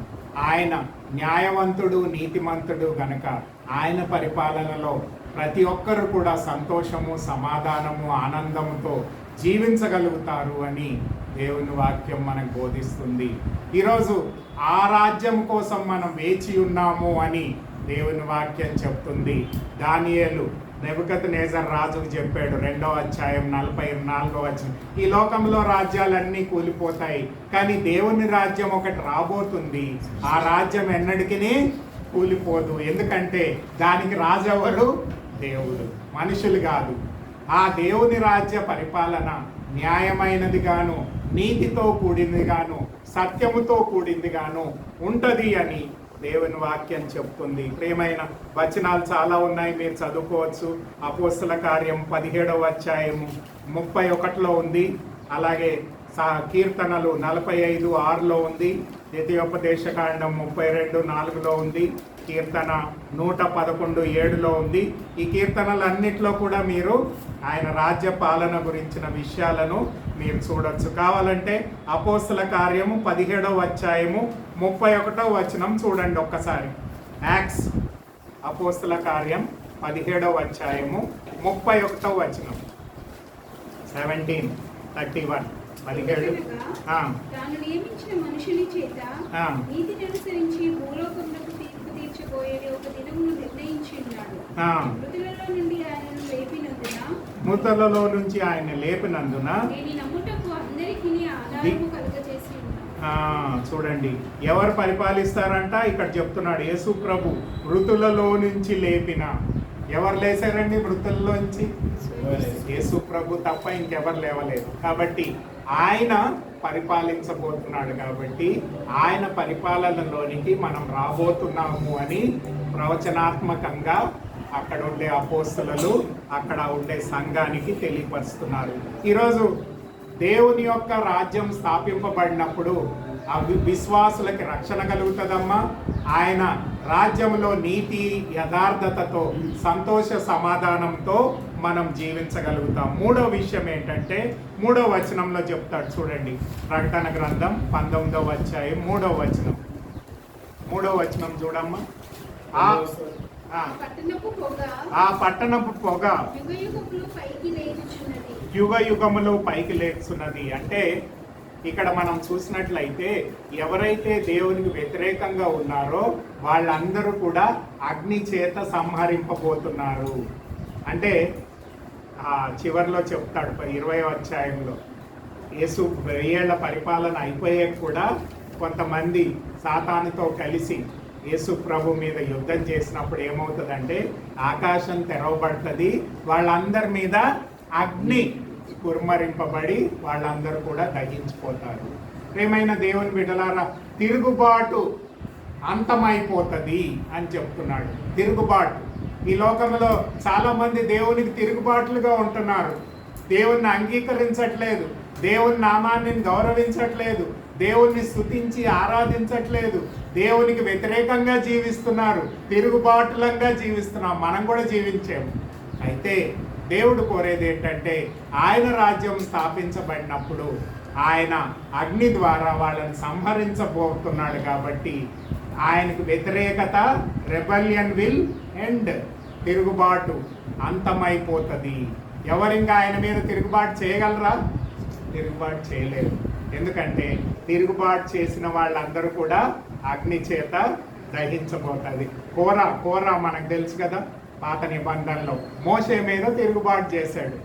ఆయన న్యాయవంతుడు, నీతిమంతుడు గనక ఆయన పరిపాలనలో ప్రతి ఒక్కరు కూడా సంతోషము, సమాధానము, ఆనందంతో జీవించగలుగుతారు అని దేవుని వాక్యం మనకు బోధిస్తుంది. ఈరోజు ఆ రాజ్యం కోసం మనం వేచి ఉన్నాము అని దేవుని వాక్యం చెప్తుంది. దానియేలు నెబుకద్నెజర్ రాజుకు చెప్పాడు, 2వ అధ్యాయం 44వ వచనం. ఈ లోకంలో రాజ్యాలన్నీ కూలిపోతాయి, కానీ దేవుని రాజ్యం ఒకటి రాబోతుంది. ఆ రాజ్యం ఎన్నటికీ కూలిపోదు. ఎందుకంటే దానికి రాజు ఎవరు? దేవుడు, మనుషులు కాదు. ఆ దేవుని రాజ్య పరిపాలన న్యాయమైనది గాను, నీతితో కూడింది గాను, సత్యముతో కూడింది గాను ఉంటది అని దేవుని వాక్యం చెప్తుంది. ప్రియమైన వచనాలు చాలా ఉన్నాయి, మీరు చదువుకోవచ్చు. అపోస్తల కార్యం 17వ అధ్యాయము 31లో ఉంది. అలాగే కీర్తనలు 45:6లో ఉంది. ద్వితీయోపదేశకాండం 32:4లో ఉంది. కీర్తన 111:7లో ఉంది. ఈ కీర్తనలన్నిట్లో కూడా మీరు ఆయన రాజ్య పాలన గురించిన విషయాలను మీరు చూడొచ్చు. కావాలంటే అపోస్తల కార్యము 17వ అధ్యాయము 31వ వచనం చూడండి ఒక్కసారి. యాక్ట్స్ అపోస్తల కార్యం 17వ అధ్యాయము 31వ వచనం. 17:31 17. తాను నియమించిన మనుషుని చేత నీతిని అనుసరించి భూలోకమునకు తీర్పు తీర్చబోయేది ఒక దినమును నిర్ణయించున్నాడు. మృతులలో నుండి ఆయనను లేపినందున నేను నమ్ముటకు అందరికీ ఆధారము కలుగజేసి ఉన్నాను. చూడండి, ఎవరు పరిపాలిస్తారంట ఇక్కడ చెప్తున్నాడు. యేసు ప్రభు మృతులలో నుంచి లేపిన. ఎవరు లేచారండి మృతుల్లోంచి? యేసు ప్రభు తప్ప ఇంకెవరు లేవలేదు. కాబట్టి ఆయన పరిపాలించబోతున్నాడు. కాబట్టి ఆయన పరిపాలనలోనికి మనం రాబోతున్నాము అని ప్రవచనాత్మకంగా అక్కడ ఉండే అపోస్తలులు, అక్కడ ఉండే సంఘానికి తెలియపరుస్తున్నారు. ఈరోజు దేవుని యొక్క రాజ్యం స్థాపింపబడినప్పుడు ఆ విశ్వాసులకి రక్షణ కలుగుతుందమ్మా. ఆయన రాజ్యంలో నీతి, యథార్థతతో, సంతోష సమాధానంతో మనం జీవించగలుగుతాం. మూడో విషయం ఏంటంటే 3వ వచనంలో చెప్తాడు చూడండి. ప్రకటన గ్రంథం 19వ అధ్యాయం 3వ వచనం. 3వ వచనం చూడమ్మా. ఆ పట్టణపు పొగ యుగ యుగములు పైకి లేచున్నది. అంటే ఇక్కడ మనం చూసినట్లయితే ఎవరైతే దేవునికి వ్యతిరేకంగా ఉన్నారో వాళ్ళందరూ కూడా అగ్ని చేత సంహరింపబోతున్నారు. అంటే చివరిలో చెప్తాడు 20వ అధ్యాయంలో, యేసు 1000 ఏళ్ల పరిపాలన అయిపోయాక కూడా కొంతమంది సాతానుతో కలిసి యేసు ప్రభు మీద యుద్ధం చేసినప్పుడు ఏమవుతుందంటే ఆకాశం తెరవబడుతుంది, వాళ్ళందరి మీద అగ్ని కుర్మరింపబడి వాళ్ళందరూ కూడా దహించిపోతారు. ప్రియమైన దేవుని బిడ్డలారా, తిరుగుబాటు అంతమైపోతుంది అని చెప్తున్నాడు. తిరుగుబాటు ఈ లోకంలో చాలా మంది దేవునికి తిరుగుబాటులుగా ఉంటున్నారు. దేవుణ్ణి అంగీకరించట్లేదు, దేవుని నామాన్ని గౌరవించట్లేదు, దేవుణ్ణి స్తుతించి ఆరాధించట్లేదు, దేవునికి వ్యతిరేకంగా జీవిస్తున్నారు, తిరుగుబాటులంగా జీవిస్తున్నాం. మనం కూడా జీవించాము. అయితే దేవుడు కోరేది ఏంటంటే ఆయన రాజ్యం స్థాపించబడినప్పుడు ఆయన అగ్ని ద్వారా వాళ్ళని సంహరించబోతున్నాడు. కాబట్టి ఆయనకు వ్యతిరేకత, రెబల్యన్ విల్ ఎండ్, తిరుగుబాటు అంతమైపోతుంది. ఎవరింకా ఆయన మీద తిరుగుబాటు చేయగలరా? తిరుగుబాటు చేయలేరు. ఎందుకంటే తిరుగుబాటు చేసిన వాళ్ళందరూ కూడా అగ్ని చేత దహించబోతుంది. కోర మనకు తెలుసు కదా, పాత నిబంధనలో మోషే మీద తిరుగుబాటు చేశాడు.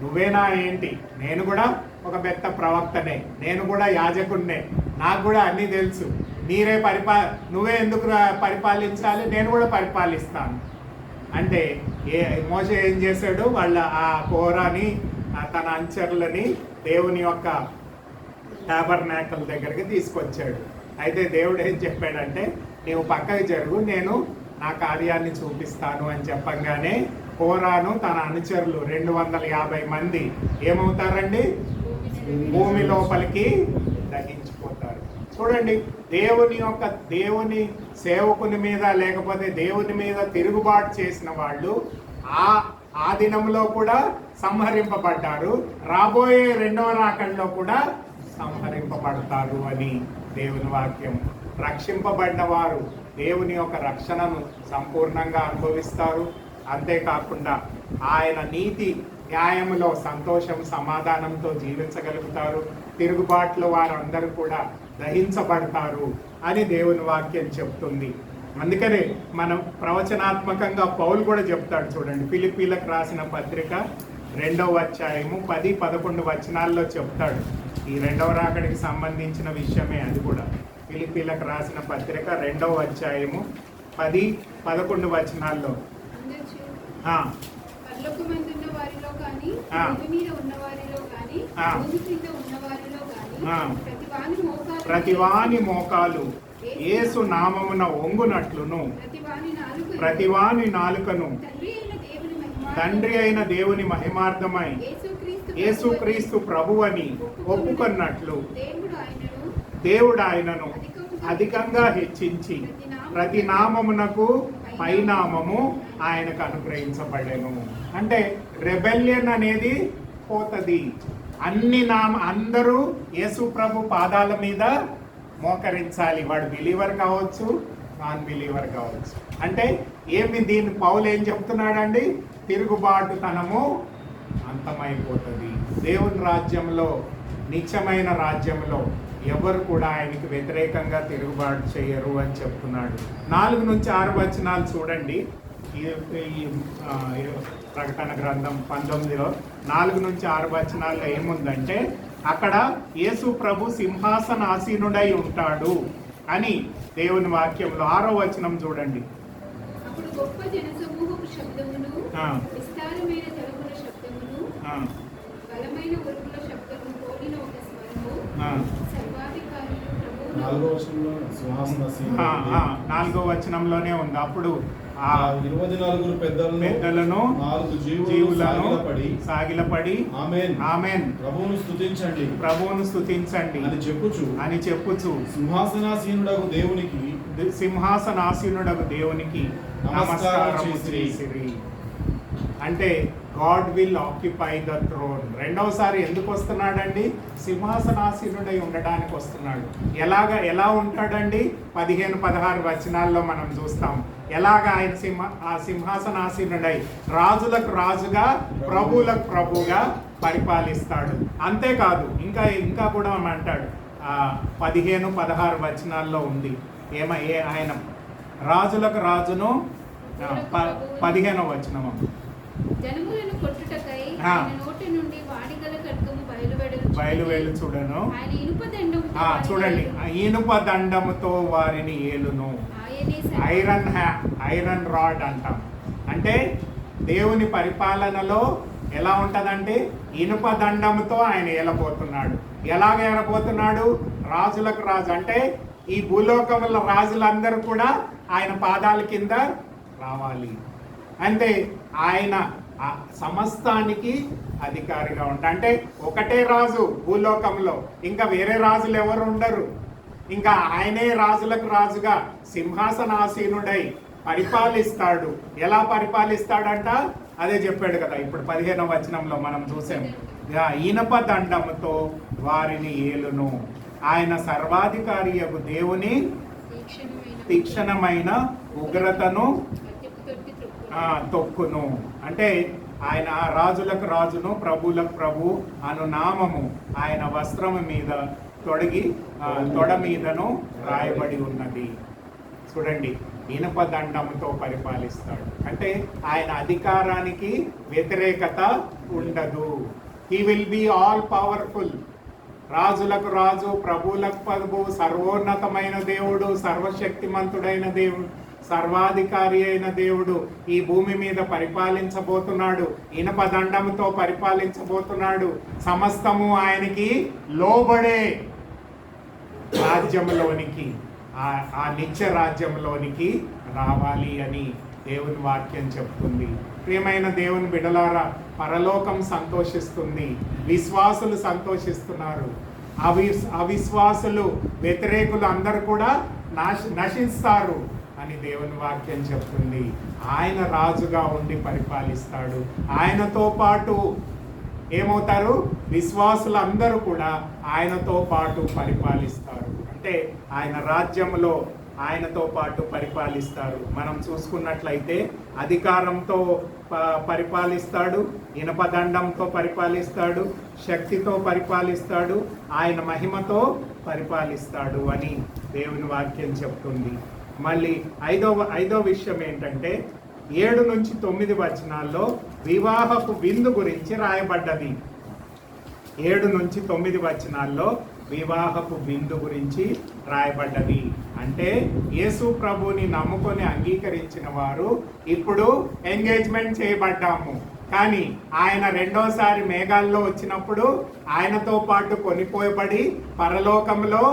నువ్వేనా ఏంటి, నేను కూడా ఒక పెద్ద ప్రవక్తనే, నేను కూడా యాజకుడినే, నాకు కూడా అన్నీ తెలుసు, నువ్వే ఎందుకు పరిపాలించాలి, నేను కూడా పరిపాలిస్తాను అంటే మోషే ఏం చేశాడు? వాళ్ళ ఆ కోరాని, తన అనుచరులని దేవుని యొక్క టాబర్నాకల్ దగ్గరికి తీసుకొచ్చాడు. అయితే దేవుడు ఏం చెప్పాడంటే నీవు పక్కకి జరుగు, నేను నా కార్యాన్ని చూపిస్తాను అని చెప్పంగానే కోరాను తన అనుచరులు 250 మంది ఏమవుతారండి? భూమి లోపలికి దహించిపోతారు. చూడండి, దేవుని సేవకుని మీద లేకపోతే దేవుని మీద తిరుగుబాటు చేసిన వాళ్ళు ఆ దినంలో కూడా సంహరింపబడ్డారు, రాబోయే రెండవ రాకడలో కూడా సంహరింపబడతారు అని దేవుని వాక్యం. రక్షింపబడిన వారు దేవుని యొక్క రక్షణను సంపూర్ణంగా అనుభవిస్తారు. అంతేకాకుండా ఆయన నీతి న్యాయములో సంతోషం సమాధానంతో జీవించగలుగుతారు. తిరుగుబాట్లు వారందరూ కూడా దహించబడతారు అని దేవుని వాక్యం చెప్తుంది. అందుకనే మనం ప్రవచనాత్మకంగా పౌలు కూడా చెప్తాడు. చూడండి, ఫిలిప్పీలకు రాసిన పత్రిక 2వ అధ్యాయము 10-11 వచనాల్లో చెప్తాడు. ఈ రెండవ రాకడికి సంబంధించిన విషయమే అది కూడా. ఫిలిప్పీలకు రాసిన పత్రిక 2వ అధ్యాయము 10-11 వచనాల్లో పరలోకమందున్న వారిలో కానీ, భూమి మీద ఉన్న వారిలో కానీ, భూమి కింద ఉన్న వారిలో కానీ, ప్రతివాని మోకాలు యేసు నామమున వంగునట్లును, ప్రతివాని నాలుకను తండ్రి అయిన దేవుని మహిమార్థమై యేసుక్రీస్తు ప్రభువని ఒప్పుకొన్నట్లు దేవుడు ఆయనను అధికంగా హెచ్చించి ప్రతి నామమునకు పైనామము ఆయనకు అనుగ్రహించబడెను. అంటే రెబెలియన్ అనేది పోతుంది. అందరూ యేసు ప్రభు పాదాల మీద మోకరించాలి. వాడు బిలీవర్ కావచ్చు, నాన్ బిలీవర్ కావచ్చు. అంటే దీని పౌలు ఏం చెప్తున్నాడండి? తిరుగుబాటుతనము అంతమైపోతుంది. దేవుని రాజ్యంలో, నిత్యమైన రాజ్యంలో ఎవరు కూడా ఆయనకి వ్యతిరేకంగా తిరుగుబాటు చేయరు అని చెప్తున్నాడు. 4-6 వచనాలు చూడండి. ఈ ప్రకటన గ్రంథం 19లో 4-6 వచనాల్లో ఏముందంటే అక్కడ యేసు ప్రభు సింహాసనాసీనుడై ఉంటాడు అని దేవుని వాక్యంలో 6వ వచనం చూడండి. అప్పుడు గొప్ప జనసమూహపు శబ్దమును, విస్తారమైన జలముల శబ్దమును, బలమైన ఉరుముల శబ్దమును కూడిన ఒక స్వరము, సర్వాధికారులు ప్రభువును 4వ వచనంలోనే ఉంది. అప్పుడు 24 పెద్దలను 4 జీవులను సాగిలపడి ఆమేన్ ప్రభువును స్తుతించండి అని చెప్పుచు సింహాసనాసీనుడగు దేవునికి నమస్కారం చేసిరి. అంటే God will occupy the throne. రెండవసారి ఎందుకు వస్తున్నాడండి? సింహాసనాసీనుడై ఉండడానికి వస్తున్నాడు. ఎలా ఉంటాడండి? 15-16 వచనాల్లో మనం చూస్తాం. ఎలాగ ఆయన సింహాసనాసీనుడై రాజులకు రాజుగా, ప్రభువులకు ప్రభువుగా పరిపాలిస్తాడు. అంతేకాదు ఇంకా కూడా అంటాడు. 15-16 వచనాల్లో ఉంది. ఆయన రాజులకు రాజును 15వ వచనం జనములను కొట్టుటకై ఆయన నోటి నుండి వాడిగల ఖడ్గము బయలువెళ్ళు చూడను. చూడండి, ఇనుప దండముతో వారిని ఏలును. ఐరన్ రాడ్ అంటాం. అంటే దేవుని పరిపాలనలో ఎలా ఉంటదంటే ఇనుప దండముతో ఆయన ఏలబోతున్నాడు. ఎలాగ ఏలబోతున్నాడు? రాజులకు రాజు. అంటే ఈ భూలోకముల రాజులందరూ కూడా ఆయన పాదాల కింద రావాలి. అంటే ఆయన సమస్తానికి అధికారిగా ఉంటా. అంటే ఒకటే రాజు భూలోకంలో, ఇంకా వేరే రాజులు ఎవరు ఉండరు. ఇంకా ఆయనే రాజులకు రాజుగా సింహాసనాసీనుడై పరిపాలిస్తాడు. ఎలా పరిపాలిస్తాడంట అదే చెప్పాడు కదా ఇప్పుడు 15వ వచనంలో మనం చూసాం. ఇనప దండముతో వారిని ఏలును, ఆయన సర్వాధికారియగు దేవుని తీక్షణమైన ఉగ్రతను తొక్కును. అంటే ఆయన రాజులకు రాజును ప్రభువులకు ప్రభు అను నామము ఆయన వస్త్రము మీద తొడ మీదను రాయబడి ఉన్నది. చూడండి, ఇనుప దండముతో పరిపాలిస్తాడు. అంటే ఆయన అధికారానికి వ్యతిరేకత ఉండదు. He will be all powerful. రాజులకు రాజు, ప్రభువులకు ప్రభు, సర్వోన్నతమైన దేవుడు, సర్వశక్తిమంతుడైన దేవుడు, సర్వాధికారి అయిన దేవుడు ఈ భూమి మీద పరిపాలించబోతున్నాడు. ఇనుప దండముతో పరిపాలించబోతున్నాడు. సమస్తము ఆయనకి లోబడే రాజ్యంలోనికి, ఆ నిత్య రాజ్యంలోనికి రావాలి అని దేవుని వాక్యం చెప్తుంది. ప్రియమైన దేవుని బిడ్డలారా, పరలోకం సంతోషిస్తుంది, విశ్వాసులు సంతోషిస్తున్నారు. అవిశ్వాసులు, వ్యతిరేకులు అందరూ కూడా నశిస్తారు అని దేవుని వాక్యం చెప్తుంది. ఆయన రాజుగా ఉండి పరిపాలిస్తాడు. ఆయనతో పాటు ఏమవుతారు? విశ్వాసులు అందరూ కూడా ఆయనతో పాటు పరిపాలిస్తారు. అంటే ఆయన రాజ్యంలో ఆయనతో పాటు పరిపాలిస్తారు. మనం చూసుకున్నట్లయితే అధికారంతో పరిపాలిస్తాడు, ఇనపదండంతో పరిపాలిస్తాడు, శక్తితో పరిపాలిస్తాడు, ఆయన మహిమతో పరిపాలిస్తాడు అని దేవుని వాక్యం చెప్తుంది. మళ్ళీ ఐదో విషయం ఏంటంటే 7 నుంచి 9 వచనాల్లో వివాహపు విందు గురించి రాయబడ్డది. 7 నుంచి 9 వచనాల్లో వివాహపు విందు గురించి రాయబడ్డది. అంటే యేసు ప్రభుని నమ్ముకొని అంగీకరించిన వారు ఇప్పుడు ఎంగేజ్మెంట్ చేయబడ్డాము. కానీ ఆయన రెండోసారి మేఘాల్లో వచ్చినప్పుడు ఆయనతో పాటు కొనిపోయబడి పరలోకంలో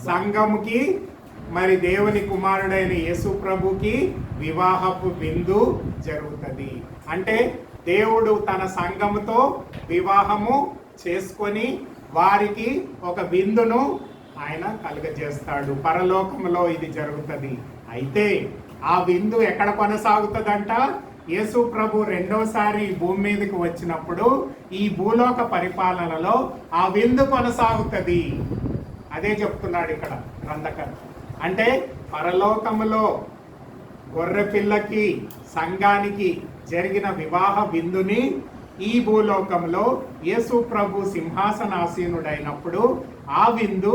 సంఘముకి, మరి దేవుని కుమారుడైన యేసు ప్రభుకి వివాహపు విందు జరుగుతుంది. అంటే దేవుడు తన సంఘముతో వివాహము చేసుకొని వారికి ఒక విందును ఆయన కలుగజేస్తాడు. పరలోకంలో ఇది జరుగుతుంది. అయితే ఆ విందు ఎక్కడ కొనసాగుతుందంట? యేసు ప్రభు రెండోసారి భూమి మీదకి వచ్చినప్పుడు ఈ భూలోక పరిపాలనలో ఆ విందు కొనసాగుతుంది. అదే చెప్తున్నాడు ఇక్కడ గ్రంథకర్త. అంటే పరలోకములో గొర్రె పిల్లకి, సంఘానికి జరిగిన వివాహ విందుని ఈ భూలోకంలో యేసు ప్రభు సింహాసనాసీనుడైనప్పుడు ఆ విందు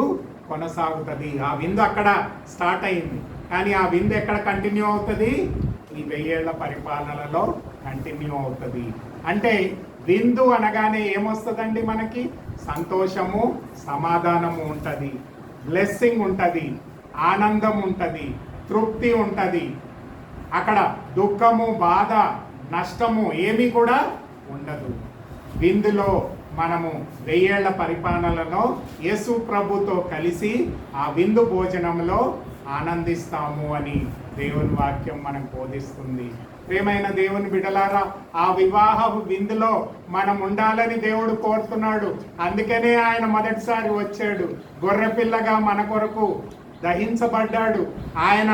కొనసాగుతుంది. ఆ విందు అక్కడ స్టార్ట్ అయింది, కానీ ఆ విందు ఎక్కడ కంటిన్యూ అవుతుంది? ఈ 1000 ఏళ్ల పరిపాలనలో కంటిన్యూ అవుతుంది. అంటే విందు అనగానే ఏమొస్తుందండి? మనకి సంతోషము, సమాధానము ఉంటుంది, బ్లెస్సింగ్ ఉంటుంది, ఆనందం ఉంటుంది, తృప్తి ఉంటుంది. అక్కడ దుఃఖము, బాధ, నష్టము ఏమీ కూడా ఉండదు. విందులో మనము 1000 ఏళ్ల పరిపాలనలో యేసు ప్రభుతో కలిసి ఆ విందు భోజనంలో ఆనందిస్తాము అని దేవుని వాక్యం మనకు బోధిస్తుంది. ప్రియమైన దేవుని బిడ్డలారా, ఆ వివాహ విందులో మనం ఉండాలని దేవుడు కోరుతున్నాడు. అందుకనే ఆయన మొదటిసారి వచ్చాడు, గొర్రెపిల్లగా మన కొరకు దహించబడ్డాడు. ఆయన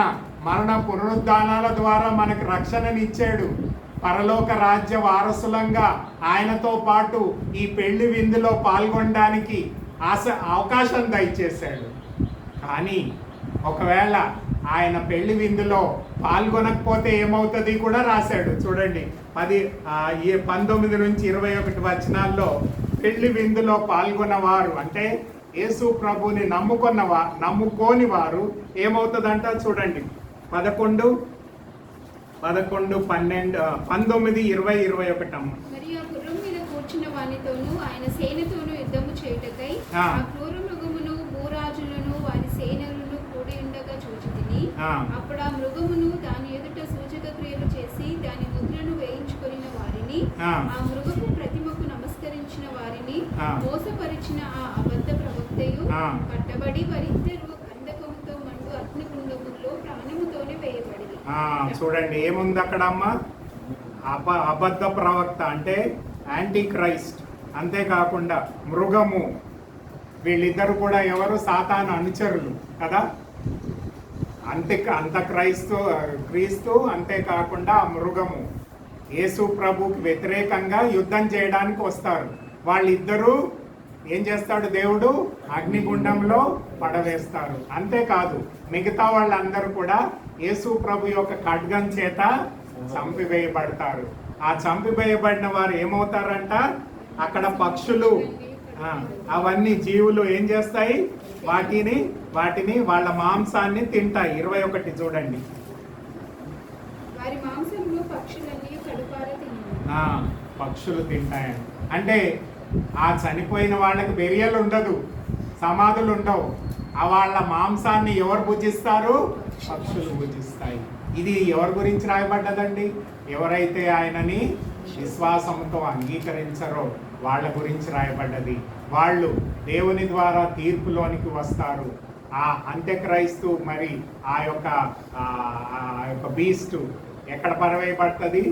మరణ పునరుద్ధానాల ద్వారా మనకు రక్షణనిచ్చాడు. పరలోక రాజ్య వారసులంగా ఆయనతో పాటు ఈ పెళ్లి విందులో పాల్గొనడానికి అవకాశం దయచేశాడు. కానీ ఒకవేళ ఆయన పెళ్లి విందులో పాల్గొనకపోతే ఏమవుతుంది కూడా రాశాడు. చూడండి 19 నుంచి 21 వచనాల్లో పెళ్లి విందులో పాల్గొన్నవారు, అంటే యేసు ప్రభుని నమ్ముకోని వారు ఏమవుతుందంట? చూడండి 11, 12, 19, 20, 21 అమ్మ. మరియు ఆ గుర్రం మీద కూర్చున్న వానితోనూ ఆయన సేనతోనూ యుద్ధము చేయుటకై ఆ క్రూర మృగమును, భూరాజులను వారి సేనలను కూడి ఉండగా చూచితిని. అప్పుడు ఆ మృగమును దాని ఎదుట సూచక క్రియలు చేసి దాని ముద్రను వేయించుకొనిన వారిని, ఆ మృగపు ప్రతిమకు నమస్కరించిన వారిని మోసపరిచిన ఆ అబద్ధ ప్రవక్తయు పట్టబడి వారిద్దరూ గంధకముతో మండు అగ్నికుండములో ప్రాణముతోనే వేయబడింది. చూడండి ఏముంది అక్కడ అమ్మ, అబద్ధ ప్రవక్త అంటే యాంటీ క్రైస్ట్, అంతేకాకుండా మృగము, వీళ్ళిద్దరు కూడా ఎవరు? సాతాను అనుచరులు కదా. అంత క్రీస్తు, అంతేకాకుండా ఆ మృగము యేసు ప్రభుకి వ్యతిరేకంగా యుద్ధం చేయడానికి వస్తారు. వాళ్ళిద్దరూ ఏం చేస్తాడు దేవుడు? అగ్నిగుండంలో పడవేస్తారు. అంతేకాదు మిగతా వాళ్ళందరూ కూడా యేసు ప్రభు యొక్క ఖడ్గం చేత చంపివేయబడతారు. ఆ చంపివేయబడిన వారు ఏమవుతారంట? అక్కడ పక్షులు, అవన్నీ జీవులు ఏం చేస్తాయి? వాటిని వాళ్ళ మాంసాన్ని తింటాయి. 21 చూడండి. పక్షులు తింటాయండి. అంటే ఆ చనిపోయిన వాళ్ళకి బెరియలు ఉండదు, సమాధులు ఉండవు. ఆ వాళ్ళ మాంసాన్ని ఎవరు భుజిస్తారు? పక్షులు భుజిస్తాయి. ఇది ఎవరి గురించి రాయబడ్డదండి? ఎవరైతే ఆయనని విశ్వాసంతో అంగీకరించరో వాళ్ళ గురించి రాయబడ్డది. వాళ్ళు దేవుని ద్వారా తీర్పులోనికి వస్తారు. ఆ అంత్యక్రైస్తు మరి ఆ యొక్క బీస్టు ఎక్కడ పడవేయబడుతుంది?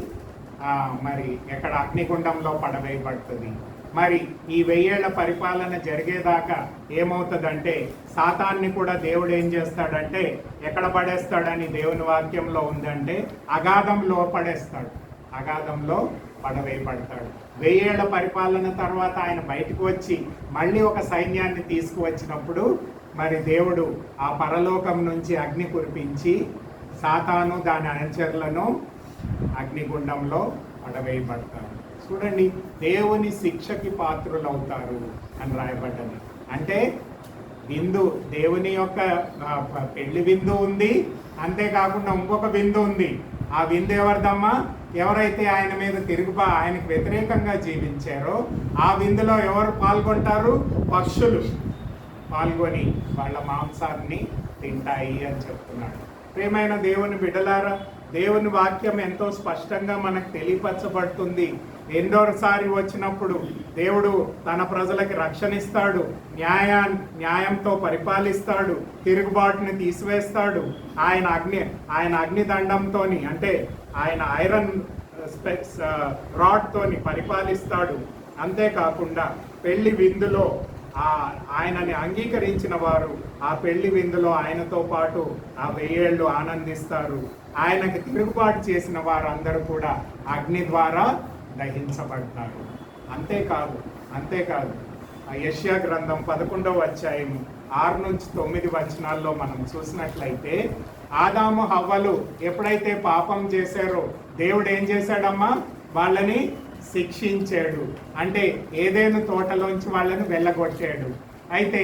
మరి ఎక్కడ? అగ్నిగుండంలో పడవేయబడుతుంది. మరి ఈ 1000 ఏళ్ల పరిపాలన జరిగేదాకా ఏమవుతుందంటే సాతాన్ని కూడా దేవుడు ఏం చేస్తాడంటే ఎక్కడ పడేస్తాడని దేవుని వాక్యంలో ఉందంటే అగాధంలో పడేస్తాడు, అగాధంలో పడవేయబడతాడు. 1000 ఏళ్ల పరిపాలన తర్వాత ఆయన బయటకు వచ్చి మళ్ళీ ఒక సైన్యాన్ని తీసుకువచ్చినప్పుడు మరి దేవుడు ఆ పరలోకం నుంచి అగ్ని కురిపించి సాతాను దాని అనుచరులను అగ్నిగుండంలో పడవేయబడతారు. చూడండి, దేవుని శిక్షకి పాత్రులు అవుతారు అని రాయబడ్డది. అంటే దేవుని యొక్క పెళ్లి విందు ఉంది, అంతేకాకుండా ఇంకొక విందు ఉంది. ఆ విందు ఎవరిదమ్మా? ఎవరైతే ఆయన మీద ఆయనకు వ్యతిరేకంగా జీవించారో ఆ విందులో ఎవరు పాల్గొంటారు? పక్షులు పాల్గొని వాళ్ళ మాంసాన్ని తింటాయి అని చెప్తున్నాడు. ప్రియమైన దేవుని బిడ్డలారా, దేవుని వాక్యం ఎంతో స్పష్టంగా మనకు తెలియపరచబడుతుంది. ఎన్నోసారి వచ్చినప్పుడు దేవుడు తన ప్రజలకి రక్షణ ఇస్తాడు, న్యాయంతో పరిపాలిస్తాడు, తిరుగుబాటుని తీసివేస్తాడు. ఆయన అగ్నిదండంతో అంటే ఆయన ఐరన్ రాడ్ తోని పరిపాలిస్తాడు. అంతేకాకుండా పెళ్లి విందులో ఆయనని అంగీకరించిన వారు ఆ పెళ్లి విందులో ఆయనతో పాటు ఆ 1000 ఏళ్ళు ఆనందిస్తారు. ఆయనకి తిరుగుబాటు చేసిన వారందరూ కూడా అగ్ని ద్వారా దహించబడతారు. అంతేకాదు ఆ యెషయా గ్రంథం 11వ అధ్యాయం 6 నుంచి 9 వచనాల్లో మనం చూసినట్లయితే ఆదాము హవ్వలు ఎప్పుడైతే పాపం చేశారో దేవుడు ఏం చేశాడమ్మా? వాళ్ళని శిక్షించాడు. అంటే ఏదైనా తోటలోంచి వాళ్ళని వెళ్ళగొట్టాడు. అయితే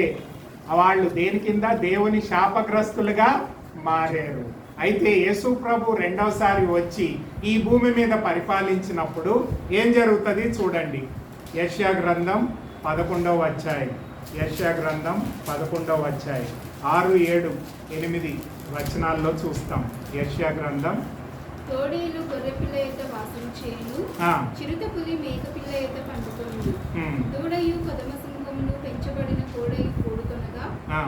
వాళ్ళు దేని కింద? దేవుని శాపగ్రస్తులుగా మారారు. అయితే యేసు ప్రభు రెండవసారి వచ్చి ఈ భూమి మీద పరిపాలించినప్పుడు ఏం జరుగుతుంది చూడండి. యెషయా గ్రంథం 11వ అధ్యాయం, యెషయా గ్రంథం 11వ అధ్యాయం 6, 7, 8 వచనాల్లో చూస్తాం. యెషయా గ్రంథం. తోడేలు గొర్రెపిల్ల యొక్క వాసించేను, చిరుతపులి మేకపిల్ల యొక్క పండుకొను, దూడయు కొదమ సింహమును పెంచబడిన కోడయు కూడుకొనగా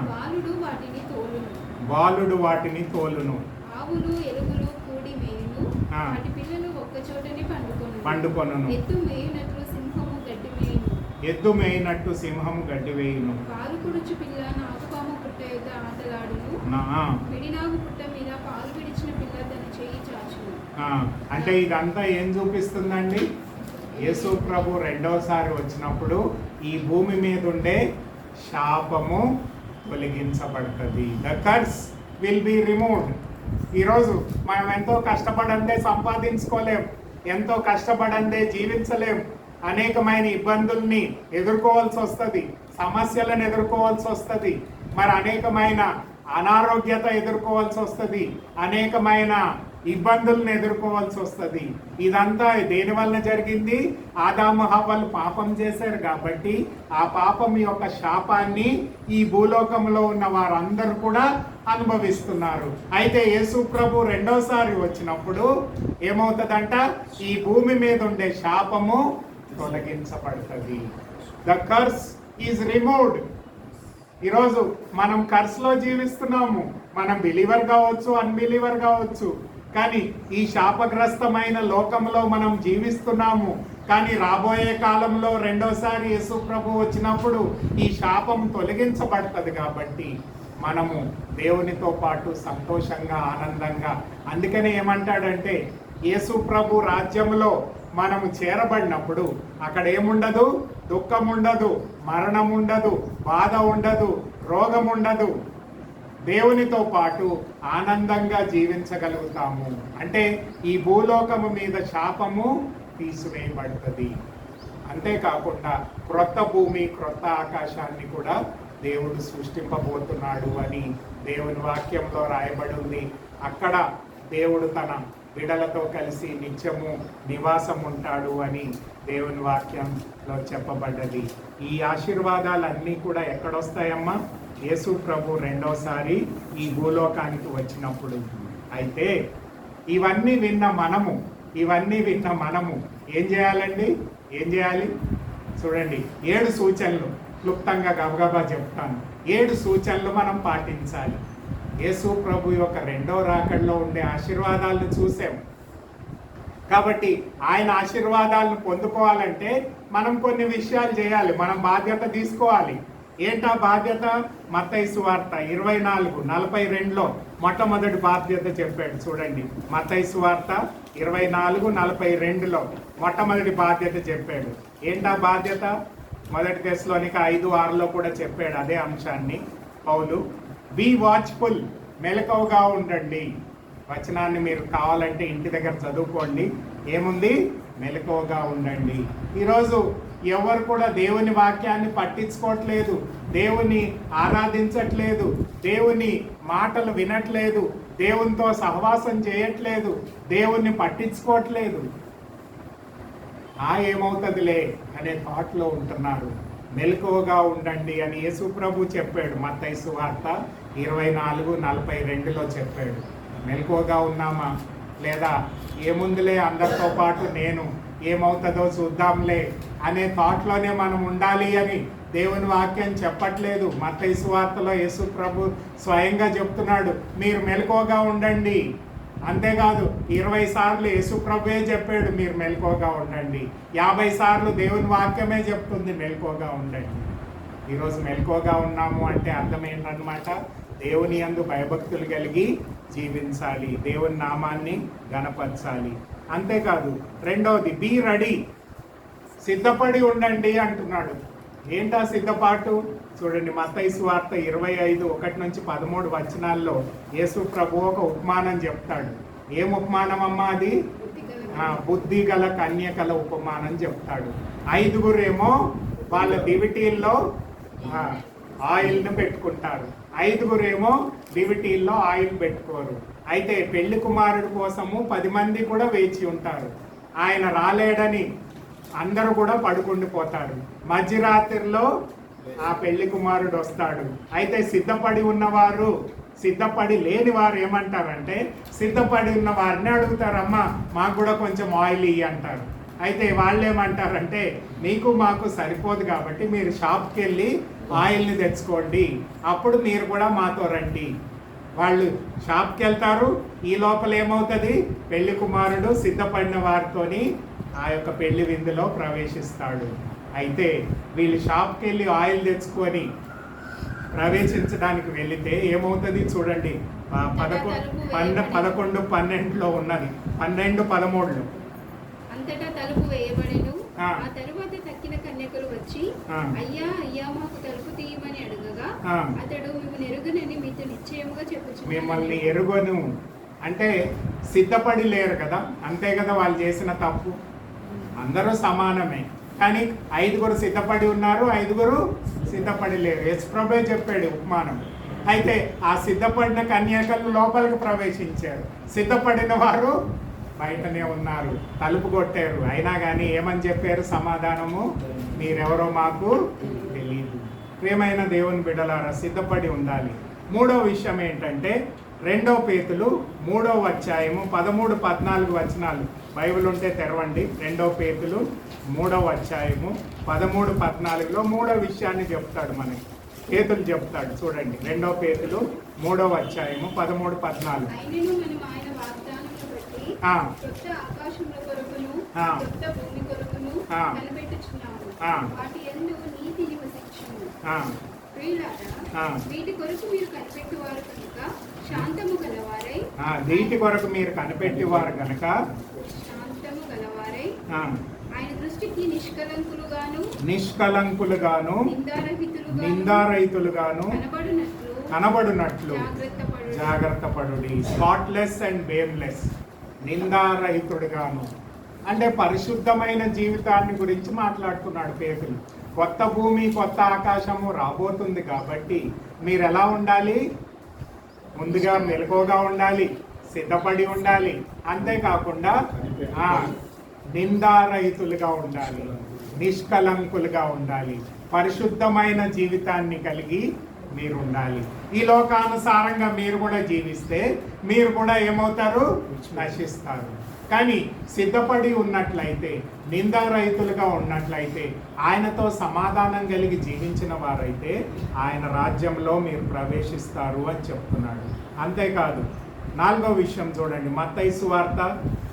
బాలుడు వాటిని తోలును. ఆవులు ఎలుగులు కూడి మేయును, వాటి పిల్లలు ఒక్క చోటనే పండుకొను. ఎద్దు మేయినట్టు సింహము గడ్డి వేయును. పాలు కుడుచు పిల్ల నాగుపాము పుట్ట యొద్ద ఆటలాడును, పిడినాగు పుట్ట మీద పాలు విడిచిన పిల్ల తన చేయి చాచును. అంటే ఇదంతా ఏం చూపిస్తుందండి? యేసు ప్రభు రెండవసారి వచ్చినప్పుడు ఈ భూమి మీద ఉండే శాపము తొలగించబడుతుంది. The curse will be removed. ఈరోజు మనం ఎంతో కష్టపడందే సంపాదించుకోలేం, ఎంతో కష్టపడందే జీవించలేం. అనేకమైన ఇబ్బందుల్ని ఎదుర్కోవాల్సి వస్తుంది, సమస్యలను ఎదుర్కోవాల్సి వస్తుంది, మరి అనేకమైన అనారోగ్యత ఎదుర్కోవాల్సి వస్తుంది, అనేకమైన ఇబ్బందులను ఎదుర్కోవాల్సి వస్తుంది. ఇదంతా దేని వలన జరిగింది? ఆదాము హవ్వలు పాపం చేశారు కాబట్టి ఆ పాపం యొక్క శాపాన్ని ఈ భూలోకంలో ఉన్న వారందరూ కూడా అనుభవిస్తున్నారు. అయితే యేసు ప్రభు రెండోసారి వచ్చినప్పుడు ఏమవుతుందంట? ఈ భూమి మీద ఉండే శాపము తొలగించబడుతుంది. The curse is removed. ఈరోజు మనం కర్స్లో జీవిస్తున్నాము. మనం బిలీవర్ కావచ్చు, అన్బిలీవర్ కావచ్చు. కానీ ఈ శాపగ్రస్తమైన లోకంలో మనం జీవిస్తున్నాము. కానీ రాబోయే కాలంలో రెండోసారి యేసు ప్రభు వచ్చినప్పుడు ఈ శాపం తొలగించబడుతుంది. కాబట్టి మనము దేవునితో పాటు సంతోషంగా ఆనందంగా, అందుకనే ఏమంటాడంటే యేసు ప్రభు రాజ్యంలో మనము చేరబడినప్పుడు అక్కడ ఏముండదు, దుఃఖం ఉండదు, మరణం ఉండదు, బాధ ఉండదు, రోగం ఉండదు. దేవునితో పాటు ఆనందంగా జీవించగలుగుతాము. అంటే ఈ భూలోకము మీద శాపము తీసివేయబడుతుంది. అంతేకాకుండా క్రొత్త భూమి, క్రొత్త ఆకాశాన్ని కూడా దేవుడు సృష్టింపబోతున్నాడు అని దేవుని వాక్యంలో రాయబడి ఉంది. అక్కడ దేవుడు తన బిడలతో కలిసి నిత్యము నివాసం ఉంటాడు అని దేవుని వాక్యంలో చెప్పబడ్డది. ఈ ఆశీర్వాదాలన్నీ కూడా ఎక్కడొస్తాయమ్మా? యేసు ప్రభు రెండోసారి ఈ భూలోకానికి వచ్చినప్పుడు. అయితే ఇవన్నీ విన్న మనము ఏం చేయాలండి? ఏం చేయాలి? చూడండి, 7 సూచనలు క్లుప్తంగా గబగబా చెప్తాను. 7 సూచనలు మనం పాటించాలి. యేసు ప్రభు యొక్క రెండో రాకడలో ఉండే ఆశీర్వాదాలను చూసాం. కాబట్టి ఆయన ఆశీర్వాదాలను పొందుకోవాలంటే మనం కొన్ని విషయాలు చేయాలి, మనం బాధ్యత తీసుకోవాలి. ఏంటా బాధ్యత? మత్తయి సువార్త 24:42లో మొట్టమొదటి బాధ్యత చెప్పాడు. చూడండి, మత్తయి సువార్త 24:42లో మొట్టమొదటి బాధ్యత చెప్పాడు. ఏంటా బాధ్యత? మొదటి దశలోనికి 5:6లో కూడా చెప్పాడు అదే అంశాన్ని పౌలు. బీ వాచ్ఫుల్, మెలకువగా ఉండండి. వచనాన్ని మీరు కావాలంటే ఇంటి దగ్గర చదువుకోండి. ఏముంది? మెలకువగా ఉండండి. ఈరోజు ఎవరు కూడా దేవుని వాక్యాన్ని పట్టించుకోవట్లేదు, దేవుని ఆరాధించట్లేదు, దేవుని మాటలు వినట్లేదు, దేవునితో సహవాసం చేయట్లేదు, దేవుణ్ణి పట్టించుకోవట్లేదు. ఏమవుతుందిలే అనే థాట్లో ఉంటున్నారు. మెలకువగా ఉండండి అని యేసు ప్రభు చెప్పాడు. మత్తయి సువార్త 24:42లో చెప్పాడు. మెలకువగా ఉన్నామా? లేదా ఏముందిలే అందరితో పాటు నేను ఏమవుతుందో చూద్దాంలే అనే థాట్లోనే మనం ఉండాలి అని దేవుని వాక్యం చెప్పట్లేదు. మత్తయి సువార్తలో యేసు ప్రభు స్వయంగా చెప్తున్నాడు, మీరు మెలకువగా ఉండండి. అంతేకాదు 20 సార్లు యేసు ప్రభువే చెప్పాడు మీరు మెలకువగా ఉండండి. 50 సార్లు దేవుని వాక్యమే చెప్తుంది మెలకువగా ఉండండి. ఈరోజు మెలకువగా ఉన్నాము అంటే అర్థం ఏంటన్నమాట? దేవుని యందు భయభక్తులు కలిగి జీవించాలి, దేవుని నామాన్ని గణపరచాలి. అంతేకాదు రెండవది బీ రెడీ, సిద్ధపడి ఉండండి అంటున్నాడు. ఏంటా సిద్ధపాటు? చూడండి, మత్తయి సువార్త 25:1-13 వచనాల్లో యేసు ప్రభు ఒక ఉపమానం చెప్తాడు. ఏం ఉపమానం అమ్మా అది? బుద్ధి గల కన్యకల ఉపమానం చెప్తాడు. 5 వాళ్ళ దివిటీల్లో ఆయిల్ని పెట్టుకుంటారు, 5 దివిటీల్లో ఆయిల్ పెట్టుకోరు. అయితే పెళ్లి కుమారుడు కోసము 10 మంది కూడా వేచి ఉంటారు. ఆయన రాలేడని అందరూ కూడా పడుకుండిపోతారు. మధ్యరాత్రిలో ఆ పెళ్లి కుమారుడు వస్తాడు. అయితే సిద్ధపడి ఉన్నవారు, సిద్ధపడి లేని వారు ఏమంటారంటే, సిద్ధపడి ఉన్న వారిని అడుగుతారమ్మా మాకు కూడా కొంచెం ఆయిల్ ఇయ్యి అంటారు. అయితే వాళ్ళు ఏమంటారంటే, మీకు మాకు సరిపోదు కాబట్టి మీరు షాప్కి వెళ్ళి ఆయిల్ని తెచ్చుకోండి, అప్పుడు మీరు కూడా మాతో రండి. వాళ్ళు షాప్కి వెళ్తారు. ఈ లోపల ఏమవుతుంది? పెళ్లి కుమారుడు సిద్ధపడిన వారితోని ఆ యొక్క పెళ్లి విందులో ప్రవేశిస్తాడు. అయితే వీళ్ళు షాప్కి వెళ్ళి ఆయిల్ తెచ్చుకొని ప్రవేశించడానికి వెళితే ఏమవుతుంది? చూడండి, 11:12లో ఉన్నది, 12:13లో. అంతటా తలుపు వేయబడెను. ఆ తరువాత తక్కిన కన్యకలు వచ్చి అయ్యా అయ్యా మాకు తలుపు తీయమని అడగగా అతడు మిమ్మల్ని ఎరుగనని మీతో నిశ్చయముగా చెప్పుచున్నాను. మిమ్మల్ని ఎరుగను అంటే సిద్ధపడి లేరు కదా, అంతే కదా వాళ్ళు చేసిన తప్పు. అందరూ సమానమే, కానీ 5 సిద్ధపడి ఉన్నారు, 5 సిద్ధపడి లేరు. యేసుప్రభువే చెప్పాడు ఉపమానం. అయితే ఆ సిద్ధపడిన కన్యకలు లోపలికి ప్రవేశించారు, సిద్ధపడిన వారు బయటనే ఉన్నారు, తలుపు కొట్టారు. అయినా కానీ ఏమని చెప్పారు సమాధానము? మీరెవరో మాకు తెలియదు. ప్రియమైన దేవుని బిడ్డలారా, సిద్ధపడి ఉండాలి. 3వ విషయం ఏంటంటే 2 పేతులు 3వ అధ్యాయము 13-14 వచనాలు బైబిల్ ఉంటే తెరవండి. 2 పేతులు 3వ అధ్యాయము 13-14లో 3వ విషయాన్ని చెప్తాడు మనకి. పేతులు చెప్తాడు చూడండి. 2 పేతులు 3వ అధ్యాయము 13-14. ఆ, కొత్త ఆకాశముల కొరకును ఆ. కొత్త భూమి కొరకును ఆ. కనిపెట్టుచున్నాను. ఆ. వాటి యందు నీతి నివసించును. ఆ, ప్రియులారా, ఆ. వీటి కొరకు మీరు కనిపెట్టువారు కనుక శాంతము గలవారై వీటి కొరకు మీరు కనిపెట్టేవారు గనక శాంతము గలవారై ఆ, ఆయన దృష్టికి నిష్కలంకులుగాను నిష్కలంకులుగాను నిందారహితులుగాను నిందారహితులుగాను కనబడునట్లు కనబడునట్లు జాగ్రత్తపడు. జాగ్రత్త పడుడి. స్పాట్లెస్ అండ్ బేమ్లెస్, నిందారహితుడుగాను అంటే పరిశుద్ధమైన జీవితాన్ని గురించి మాట్లాడుతున్నాడు పేతులు. కొత్త భూమి కొత్త ఆకాశము రాబోతుంది కాబట్టి మీరు ఎలా ఉండాలి? ముందుగా మెలకువగా ఉండాలి, సిద్ధపడి ఉండాలి. అంతేకాకుండా నిందారహితులుగా ఉండాలి, నిష్కలంకులుగా ఉండాలి, పరిశుద్ధమైన జీవితాన్ని కలిగి మీరు ఉండాలి. ఈ లోకానుసారంగా మీరు కూడా జీవిస్తే మీరు కూడా ఏమవుతారు? నశిస్తారు. కానీ సిద్ధపడి ఉన్నట్లయితే, నిందారహితులుగా ఉన్నట్లయితే, ఆయనతో సమాధానం కలిగి జీవించిన వారైతే ఆయన రాజ్యంలో మీరు ప్రవేశిస్తారు అని చెప్తున్నాడు. అంతేకాదు, 4వ విషయం చూడండి. మత్తయి సువార్త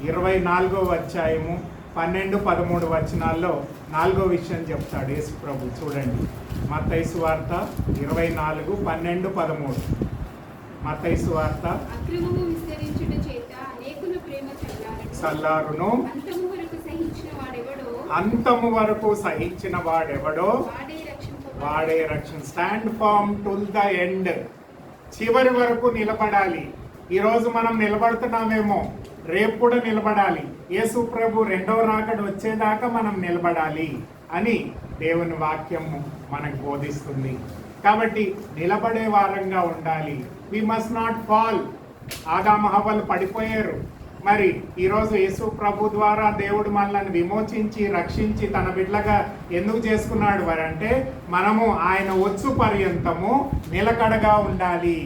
24వ అధ్యాయము 12-13 వచనాల్లో 4వ విషయం చెప్తాడు యేసు ప్రభు. చూడండి, మత్తయి సువార్త 24:12-13. మత్తయి సువార్త అక్రమము విస్తరించుట చేత అనేకుల ప్రేమ చల్లారును, అంతము వరకు సహించిన వాడెవడో అంతము వరకు సహించిన వాడెవడో వాడే రక్షణ. Stand firm till the end. చివరి వరకు నిలబడాలి. ఈరోజు మనం నిలబడుతున్నామేమో, రేపు కూడా నిలబడాలి. యేసు ప్రభు రెండవ రాకడ వచ్చేదాకా మనం నిలబడాలి అని దేవుని వాక్యము మనకు బోధిస్తుంది. కాబట్టి నిలబడే వారంగా ఉండాలి. We must not fall. ఆదాము హవ్వలు పడిపోయారు. మరి ఈరోజు యేసు ప్రభు ద్వారా దేవుడు మనల్ని విమోచించి రక్షించి తన బిడ్డలుగా ఎందుకు చేసుకున్నాడు వారంటే, మనము ఆయన వచ్చు పర్యంతము నిలకడగా ఉండాలి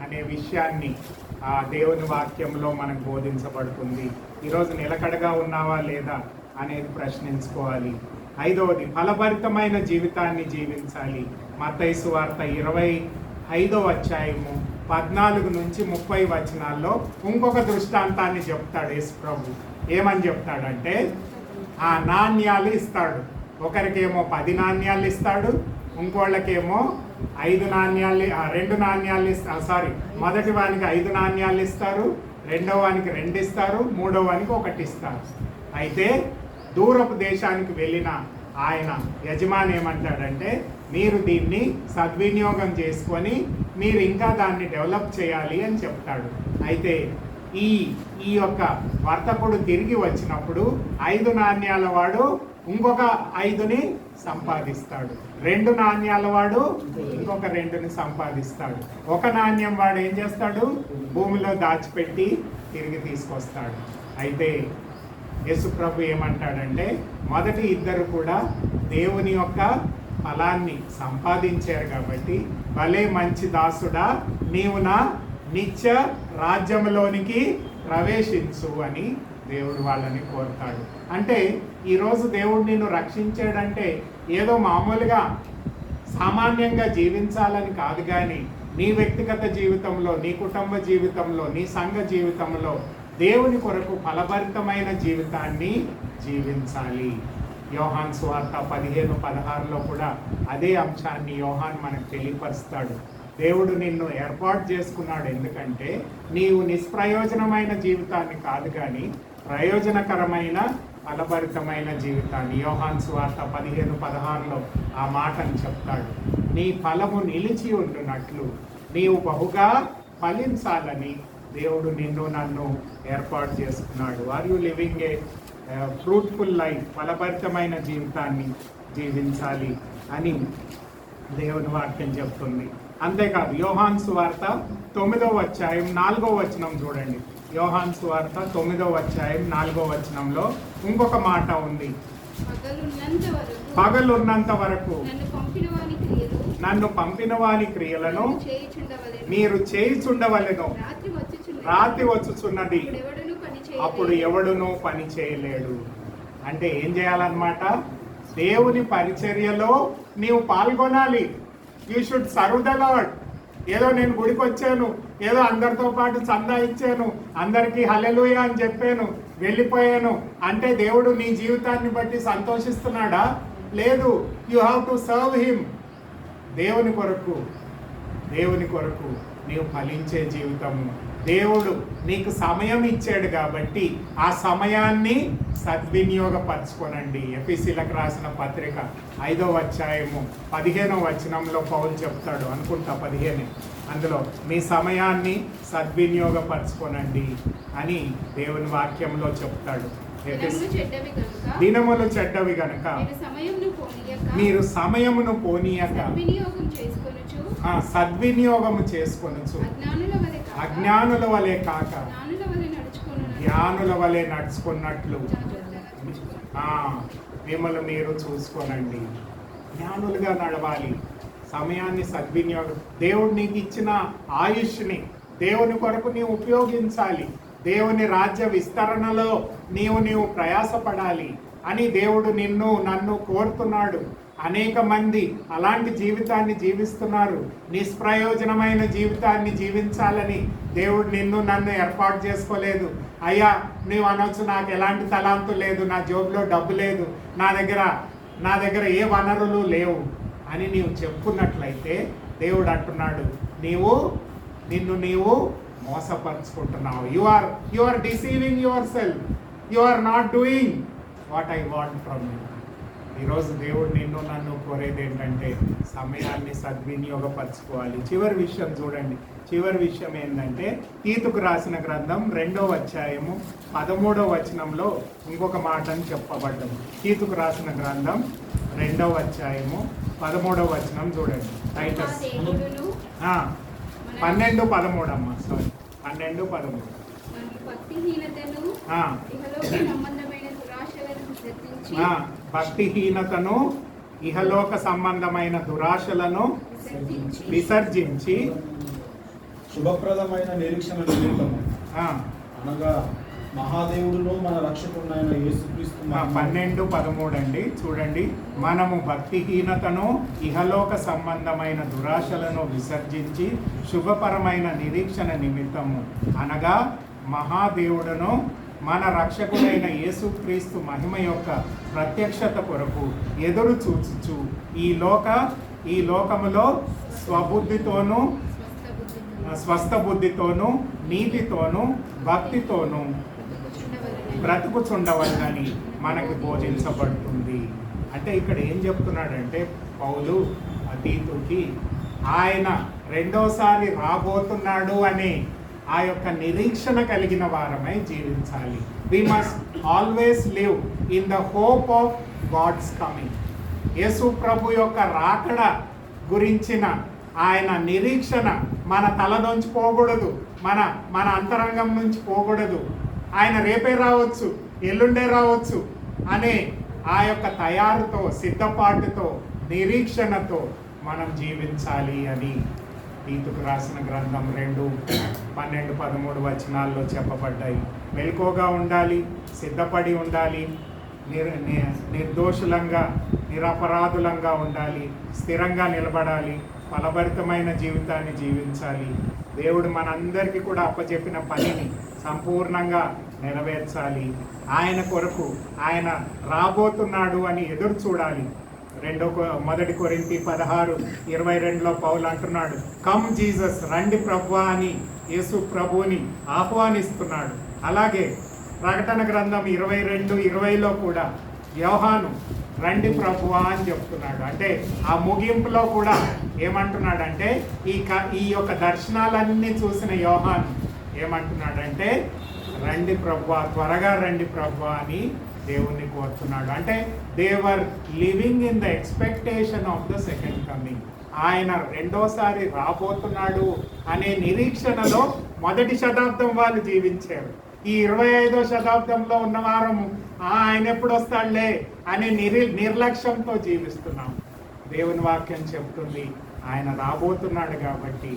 అనే విషయాన్ని ఆ దేవుని వాక్యంలో మనకు బోధించబడుతుంది. ఈరోజు నిలకడగా ఉన్నావా లేదా అనేది ప్రశ్నించుకోవాలి. 5వది, ఫలభరితమైన జీవితాన్ని జీవించాలి. మత్తయి సువార్త 25వ అధ్యాయము 14-30 వచనాల్లో ఇంకొక దృష్టాంతాన్ని చెప్తాడు యేసు ప్రభు. ఏమని చెప్తాడంటే, ఆ నాణ్యాలు ఇస్తాడు. ఒకరికేమో 10 నాణ్యాలు ఇస్తాడు, ఇంకోళ్ళకేమో 2 నాణ్యాలు ఇస్తారు. మొదటి వానికి 5 నాణ్యాలు ఇస్తారు, రెండవ వానికి 2 ఇస్తారు, మూడవ వానికి 1 ఇస్తారు. అయితే దూరపు దేశానికి వెళ్ళిన ఆయన యజమాని ఏమంటాడంటే, మీరు దీన్ని సద్వినియోగం చేసుకొని మీరు ఇంకా దాన్ని డెవలప్ చేయాలి అని చెప్తాడు. అయితే ఈ యొక్క వర్తకుడు తిరిగి వచ్చినప్పుడు 5 నాణ్యాల వాడు ఇంకొక 5ని సంపాదిస్తాడు, 2 నాణ్యాల వాడు ఇంకొక 2ని సంపాదిస్తాడు. 1 నాణ్యం వాడు ఏం చేస్తాడు? భూమిలో దాచిపెట్టి తిరిగి తీసుకొస్తాడు. అయితే యేసు ప్రభు ఏమంటాడంటే, మొదటి 2 కూడా దేవుని యొక్క ఫలాన్ని సంపాదించారు కాబట్టి, భలే మంచి దాసుడా, నీవు నా నిత్య రాజ్యంలోనికి ప్రవేశించు అని దేవుడు వాళ్ళని కోరుతాడు. అంటే ఈరోజు దేవుడు నిన్ను రక్షించాడంటే ఏదో మామూలుగా సామాన్యంగా జీవించాలని కాదు, కానీ నీ వ్యక్తిగత జీవితంలో, నీ కుటుంబ జీవితంలో, నీ సంఘ జీవితంలో దేవుని కొరకు ఫలభరితమైన జీవితాన్ని జీవించాలి. యోహాన్ సువార్త 15-16లో కూడా అదే అంశాన్ని యోహాన్ మనకు తెలియపరుస్తాడు. దేవుడు నిన్ను ఏర్పాటు చేసుకున్నాడు ఎందుకంటే నీవు నిష్ప్రయోజనమైన జీవితాన్ని కాదు, కానీ ప్రయోజనకరమైన ఫలభరితమైన జీవితాన్ని. యోహాన్ సువార్త 15-16లో ఆ మాటను చెప్తాడు. నీ ఫలము నిలిచి ఉండునట్లు నీవు బహుగా ఫలించాలని దేవుడు నిన్ను నన్ను ఏర్పాటు చేసుకున్నాడు. Are you living a fruitful life? ఫలభరితమైన జీవితాన్ని జీవించాలి అని దేవుని వాక్యం చెప్తుంది. అంతేకాదు, యోహాన్ సువార్త 9వ అధ్యాయం 4వ వచనం చూడండి. యోహాన్ సువార్త 9వ అధ్యాయం 4వ వచనంలో ఇంకొక మాట ఉంది. పగలున్నంత వరకు నన్ను పంపిన వాని క్రియలను మీరు చేయుచుండవలెను. రాత్రి వచ్చుచున్నది, అప్పుడు ఎవడునూ పని చేయలేడు. అంటే ఏం చేయాలన్నమాట? దేవుని పరిచర్యలో నీవు పాల్గొనాలి. You should serve the lord. ఏదో నేను గుడికి వచ్చాను, ఏదో అందరితో పాటు చందా ఇచ్చాను, అందరికీ హల్లెలూయా అని చెప్పాను, వెళ్ళిపోయాను అంటే దేవుడు నీ జీవితాన్ని బట్టి సంతోషిస్తున్నాడా? లేదు. You have to serve him. దేవుని కొరకు నీవు ఫలించే జీవితము. దేవుడు నీకు సమయం ఇచ్చాడు కాబట్టి ఆ సమయాన్ని సద్వినియోగపరచుకోనండి. ఎఫెసీలకు రాసిన పత్రిక 5వ అధ్యాయము 15వ వచనంలో పౌలు చెప్తాడు అనుకుంటా, 15, అందులో మీ సమయాన్ని సద్వినియోగపరచుకోనండి అని దేవుని వాక్యంలో చెప్తాడు. దినములు చెడ్డవి గనుక మీరు సమయమును పోనీయక సద్వినియోగము చేసుకొనుచు అజ్ఞానుల వలె కాక జ్ఞానుల వలె నడుచుకున్నట్లు మిమ్మల్ని మీరు చూసుకోనండి. జ్ఞానులుగా నడవాలి. సమయాన్ని సద్వినియోగం, దేవుడు నీకు ఇచ్చిన ఆయుష్ని దేవుని కొరకు నీవు ఉపయోగించాలి. దేవుని రాజ్య విస్తరణలో నీవు ప్రయాసపడాలి అని దేవుడు నన్ను కోరుతున్నాడు. అనేక మంది అలాంటి జీవితాన్ని జీవిస్తున్నారు. నిష్ప్రయోజనమైన జీవితాన్ని జీవించాలని దేవుడు నన్ను ఏర్పాటు చేసుకోలేదు. అయ్యా నీవు అనొచ్చు, నాకు ఎలాంటి తలాంతు లేదు, నా జోబులో డబ్బు లేదు, నా దగ్గర ఏ వనరులు లేవు అని నీవు చెప్పుకున్నట్లయితే దేవుడు అంటున్నాడు, నీవు మోసపరుచుకుంటున్నావు. You are deceiving yourself. You are not doing what I want from you. ఈరోజు దేవుడు నన్ను కోరేది ఏంటంటే సమయాన్ని సద్వినియోగపరచుకోవాలి. చివరి విషయం చూడండి. చివరి విషయం ఏంటంటే తీతుకు రాసిన గ్రంథం 2వ అధ్యాయము 13వ వచనంలో ఇంకొక మాటని చెప్పబడ్డం. తీతుకు రాసిన గ్రంథం 2వ అధ్యాయము 13వ వచనం చూడండి. టైటస్ 12:13 అమ్మా, సారీ 12:13. భక్తిహీనతను ఇహలోక సంబంధమైన దురాశలను విసర్జించి శుభప్రదమైన నిరీక్షణ నిమిత్తము అనగా మహాదేవుడును మన రక్షకుడైన యేసుక్రీస్తు 12:13 అండి. చూడండి, మనము భక్తిహీనతను ఇహలోక సంబంధమైన దురాశలను విసర్జించి శుభపరమైన నిరీక్షణ నిమిత్తము అనగా మహాదేవుడును మన రక్షకుడైన యేసుక్రీస్తు మహిమ యొక్క ప్రత్యక్షత కొరకు ఎదురు చూచుచు ఈ లోకములో స్వస్థ బుద్ధితోనూ నీతితోనూ భక్తితోనూ బ్రతుకుచుండవలని మనకి బోధించబడుతుంది. అంటే ఇక్కడ ఏం చెప్తున్నాడంటే పౌలు తీతుకి ఆయన రెండోసారి రాబోతున్నాడు అనే ఆ యొక్క నిరీక్షణ కలిగిన వారమై జీవించాలి. We must always live in the hope of God's coming. యేసు ప్రభు యొక్క రాకడ గురించిన ఆయన నిరీక్షణ మన తలలోంచి పోకూడదు, మన అంతరంగం నుంచి పోకూడదు. ఆయన రేపే రావచ్చు, ఎల్లుండే రావచ్చు అనే ఆ యొక్క తయారుతో, సిద్ధపాటుతో, నిరీక్షణతో మనం జీవించాలి అని తీతుకు రాసిన గ్రంథం 2:12-13 వచనాల్లో చెప్పబడ్డాయి. మెలకువగా ఉండాలి, సిద్ధపడి ఉండాలి, నిర్దోషులంగా నిరపరాధులంగా ఉండాలి, స్థిరంగా నిలబడాలి, ఫలభరితమైన జీవితాన్ని జీవించాలి. దేవుడు మనందరికీ కూడా అప్పచెప్పిన పనిని సంపూర్ణంగా నెరవేర్చాలి. ఆయన కొరకు ఆయన రాబోతున్నాడు అని ఎదురు చూడాలి. 1 కొరింథీ 16:22లో పౌలు అంటున్నాడు, కమ్ జీసస్, రండి ప్రభువా అని యేసు ప్రభువుని ఆహ్వానిస్తున్నాడు. అలాగే ప్రకటన గ్రంథం 22:20లో కూడా యోహాను రండి ప్రభువా అని చెప్తున్నాడు. అంటే ఆ ముగింపులో కూడా ఏమంటున్నాడంటే ఈ యొక్క దర్శనాలన్నీ చూసిన యోహాను ఏమంటున్నాడంటే రండి ప్రభువా, త్వరగా రండి ప్రభువా అని దేవుణ్ణి కోరుతున్నాడు. అంటే they were living in the expectation of the second coming. ఆయన రెండోసారి రాబోతున్నాడు అనే నిరీక్షణలో మొదటి శతాబ్దం వాళ్ళు జీవించారు. ఈ 25వ శతాబ్దంలో ఉన్న వారము ఆయన ఎప్పుడు వస్తాడులే అనే నిర్లక్ష్యంతో జీవిస్తున్నాం. దేవుని వాక్యం చెప్తుంది ఆయన రాబోతున్నాడు కాబట్టి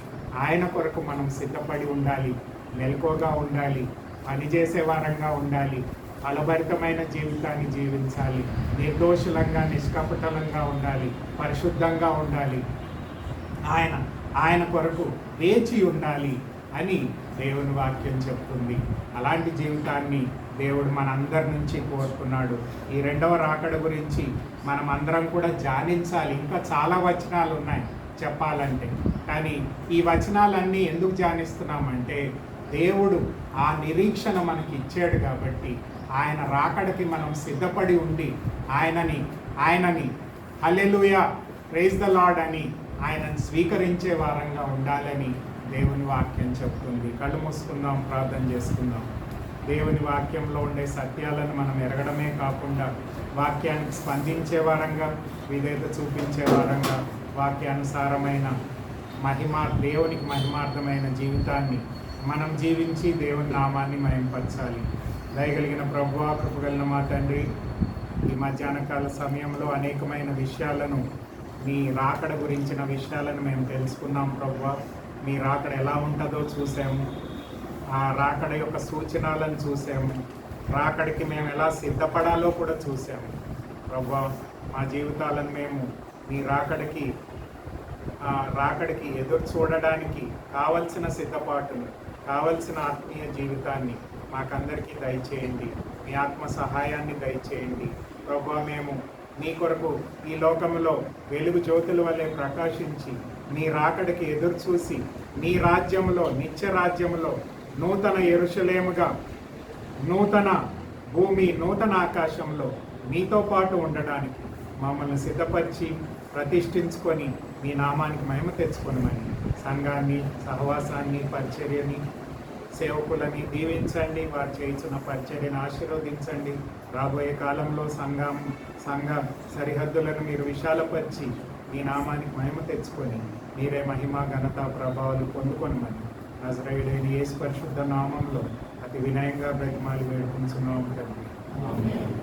ఆయన కొరకు మనం సిద్ధపడి ఉండాలి, మెలకువగా ఉండాలి, పనిచేసే వారంగా ఉండాలి, ఫలభరితమైన జీవితాన్ని జీవించాలి, నిర్దోషులంగా నిష్కపటలంగా ఉండాలి, పరిశుద్ధంగా ఉండాలి, ఆయన కొరకు వేచి ఉండాలి అని దేవుని వాక్యం చెప్తుంది. అలాంటి జీవితాన్ని దేవుడు మనందరి నుంచి కోరుకున్నాడు. ఈ రెండవ రాకడ గురించి మనం అందరం కూడా ధ్యానించాలి. ఇంకా చాలా వచనాలు ఉన్నాయి చెప్పాలంటే, కానీ ఈ వచనాలన్నీ ఎందుకు ధ్యానిస్తున్నామంటే దేవుడు ఆ నిరీక్షణ మనకి ఇచ్చాడు కాబట్టి ఆయన రాకడకి మనం సిద్ధపడి ఉండి ఆయనని హల్లెలూయా ప్రైజ్ ద లార్డ్ అని ఆయనను స్వీకరించే వారంగా ఉండాలని దేవుని వాక్యం చెప్తుంది. కళ్ళు మూసుకుందాం, ప్రార్థన చేసుకుందాం. దేవుని వాక్యంలో ఉండే సత్యాలను మనం ఎరగడమే కాకుండా వాక్యానికి స్పందించే వారంగా, విధేయత చూపించే వారంగా, వాక్యానుసారమైన దేవునికి మహిమార్థమైన జీవితాన్ని మనం జీవించి దేవుని నామాన్ని మహింపరచాలి. దయగలిగిన ప్రభువా, కృపగలిగిన మా తండ్రి, ఈ మధ్యాహ్నకాల సమయంలో అనేకమైన విషయాలను, మీ రాకడ గురించిన విషయాలను మేము తెలుసుకున్నాం ప్రభువా. మీ రాకడ ఎలా ఉంటుందో చూసాము, ఆ రాకడ యొక్క సూచనలను చూసాము, రాకడికి మేము ఎలా సిద్ధపడాలో కూడా చూసాము ప్రభువా. మా జీవితాలను మేము మీ రాకడికి ఎదురు చూడడానికి కావలసిన సిద్ధపాటును, కావలసిన ఆత్మీయ జీవితాన్ని మాకందరికీ దయచేయండి. మీ ఆత్మ సహాయాన్ని దయచేయండి ప్రభువా. మేము మీ కొరకు ఈ లోకంలో వెలుగు జ్యోతుల వలె ప్రకాశించి నీ రాకడికి ఎదురు చూసి నీ రాజ్యంలో, నిత్య రాజ్యంలో, నూతన యెరూషలేముగా, నూతన భూమి, నూతన ఆకాశంలో మీతో పాటు ఉండడానికి మమ్మల్ని సిద్ధపరిచి ప్రతిష్ఠించుకొని మీ నామానికి మహిమ తెచ్చుకొనమని సంఘాన్ని, సహవాసాన్ని, పరిచర్యని, సేవకులని దీవించండి. వారు చేయించిన పరిచర్యను ఆశీర్వదించండి. రాబోయే కాలంలో సంఘ సరిహద్దులను మీరు విశాలపరిచి మీ నామానికి మహిమ తెచ్చుకొని మీరే మహిమ, ఘనత, ప్రభావాలు పొందుకొనమని నజరేయుడైన యేసు పరిశుద్ధ నామంలో అతి వినయంగా బ్రతిమాలి వేడుకుంటున్నాము తండ్రి. ఆమేన్.